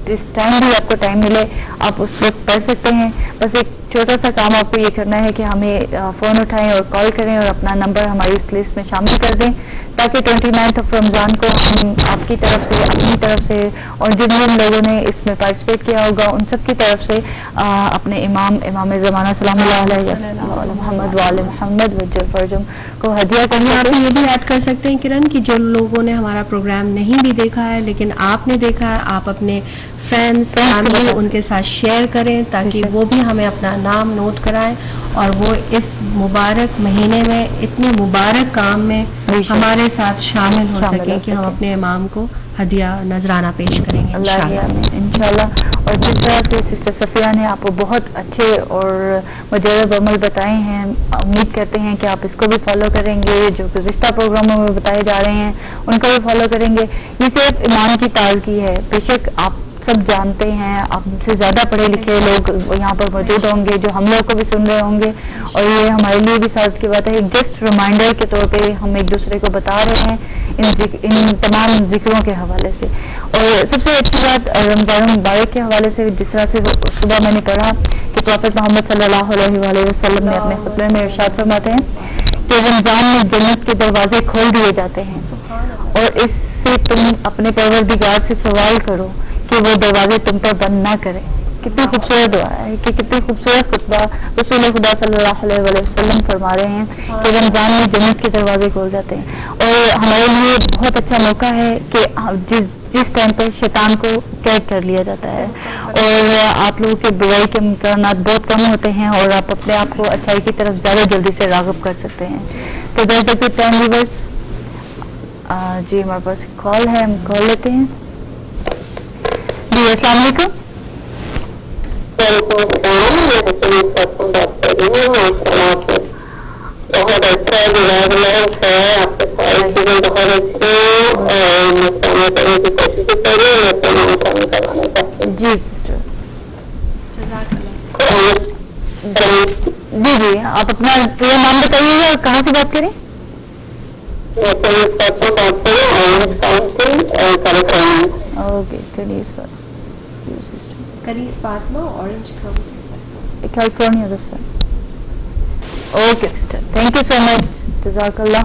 جس ٹائم بھی آپ کو ٹائم ملے آپ اس وقت پڑھ سکتے ہیں. بس ایک چھوٹا سا کام آپ کو یہ کرنا ہے کہ ہمیں فون اٹھائیں اور کال کریں اور اپنا نمبر ہماری اس لسٹ میں شامل کر دیں، تاکہ 29 رمضان کو ہم آپ کی طرف سے، اپنی طرف سے، اور جن جن لوگوں نے اس میں پارٹیسپیٹ کیا ہوگا ان سب کی طرف سے اپنے امام زمانہ سلام اللہ علیہ محمد وعلی محمد وجل فرجم کو ہدیہ کرنے. آپ یہ بھی ایڈ کر سکتے ہیں کرن کہ جو لوگوں نے ہمارا پروگرام نہیں بھی دیکھا ہے لیکن آپ نے دیکھا ہے، آپ اپنے فرینڈس فیملی ان کے ساتھ شیئر کریں تاکہ وہ بھی ہمیں اپنا نام نوٹ کرائیں اور وہ اس مبارک مہینے میں اتنے مبارک کام میں ہمارے ساتھ شامل ہو سکیں کہ ہم اپنے امام کو ہدیہ نذرانہ پیش کریں گے انشاءاللہ. اور جس طرح سے سسٹر صفیہ نے آپ کو بہت اچھے اور مجرب عمل بتائے ہیں، امید کرتے ہیں کہ آپ اس کو بھی فالو کریں گے. جو گزشتہ پروگراموں میں بتائے جا رہے ہیں ان کو بھی فالو کریں گے. یہ صرف ایمان کی تازگی ہے. بے شک آپ سب جانتے ہیں، آپ سے زیادہ پڑھے لکھے لوگ یہاں پر موجود ہوں گے جو ہم لوگ کو بھی سن رہے ہوں گے، اور یہ ہمارے لیے بھی ساتھ کی بات ہے. ایک جسٹ ریمائنڈر کے طور پہ ہم ایک دوسرے کو بتا رہے ہیں ان تمام ذکروں کے حوالے سے. اور سب سے اچھی بات رمضان مبارک کے حوالے سے، جس طرح سے صبح میں نے پڑھا کہ پروفیٹ محمد صلی اللہ علیہ وسلم نے اپنے خطبے میں ارشاد فرماتے ہیں کہ رمضان میں جنت کے دروازے کھول دیے جاتے ہیں، اور اس سے تم اپنے پروردگار سے سوال کرو کہ وہ دروازے تم پر بند نہ کرے. کتنی خوبصورت دعا ہے کہ کتنی خوبصورت خطبہ رسول خدا صلی اللہ علیہ وسلم فرما رہے ہیں کہ رمضان میں جنت کے دروازے کھول جاتے ہیں. اور ہمارے لیے بہت اچھا موقع ہے کہ جس ٹائم پہ شیطان کو قید کر لیا جاتا ہے اور آپ لوگوں کے برائی کے امکانات بہت کم ہوتے ہیں اور آپ اپنے آپ کو اچھائی کی طرف زیادہ جلدی سے راغب کر سکتے ہیں. تو دیر تک ٹائم ویورز، جی ہمارے پاس کال ہے، ہم کال لیتے ہیں. جی السلام علیکم. بہت اچھا ہے، آپ کے ساری چیزیں بہت اچھی ہیں اور میں سامنے کرنے کی کوشش کر رہی ہوں. میں سامنے کروانا چاہتی ہوں. جی سسٹر، جی آپ اپنا پورا نام بتائیے گا اور کہاں سے بات کریں؟ Okay, craze Fatima, orange county. California, this one. Okay, sister. Thank you so much. Jazakallah.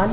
1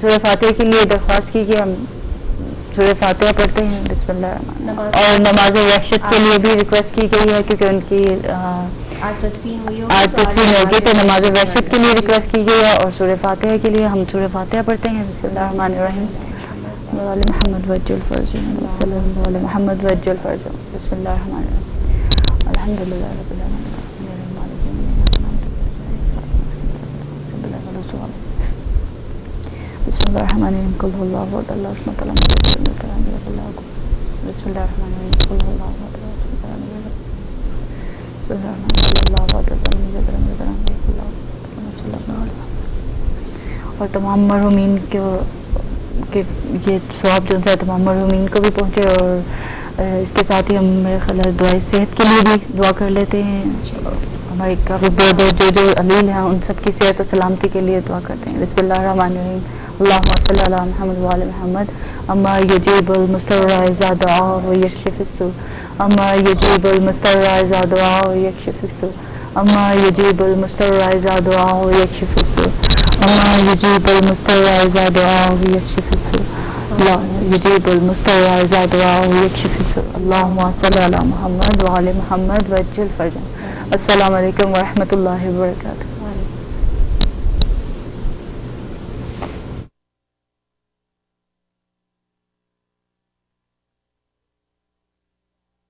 سورہ فاتحہ کے لیے درخواست کی کہ ہم سورہ فاتحہ پڑھتے ہیں. بسم اللہ الرحمن الرحیم. اور نماز وحشت کے لیے بھی ریکویسٹ کی گئی ہے کیونکہ ان کی آج تدفین ہوگی تو نماز وحشت کے لیے ریکویسٹ کی گئی ہے. اور سورہ فاتحہ کے لیے ہم سورہ فاتحہ پڑھتے ہیں. بسم اللہ الرحمن الرحیم. محمد وجل فرجهم صلی اللہ علیہ محمد وجل فرجهم. بسم اللہ الرحمن الرحیم. الحمدللہ رب العالمین. بسم اللہ الرحمن الرحیم. قل هو اللہ احد اللہ الصمد لم یلد ولم یولد ولم یکن له کفوا احد. بسم اللہ الرحمن الرحیم. قل هو اللہ احد اللہ الصمد لم یلد. بسم اللہ الرحمن الرحیم. اللہ احد لم یلد ولم یولد ولم یکن له کفوا احد. صلی اللہ علیہ وسلم. اور تمام مرحومین کے یہ ثواب جو ہے تمام مرحومین کو بھی پہنچے. اور اس کے ساتھ ہی ہم میرے خیال ہے دعائیں صحت کے لیے بھی دعا کر لیتے ہیں. ہمارے کافی بہت جو علیل ہیں ان سب کی صحت و سلامتی کے لیے دعا کرتے ہیں. بسم اللہ الرحمن الرحیم. اللہم صلی علی محمد وعلی محمد. اما یجیب المضطر اذا دعا ویکشف السوء. اما یجیب المضطر اذا دعا ویکشف السوء. اما یجیب المضطر اذا دعا ویکشف السوء. اما یجیب المضطر اذا دعا ویکشف السوء. اللہ یجیب المضطر اذا دعا ویکشف السوء. اللہم صلی علی محمد وعلی محمد وعجل فرجهم. السلام علیکم ورحمۃ اللہ وبرکاتہ.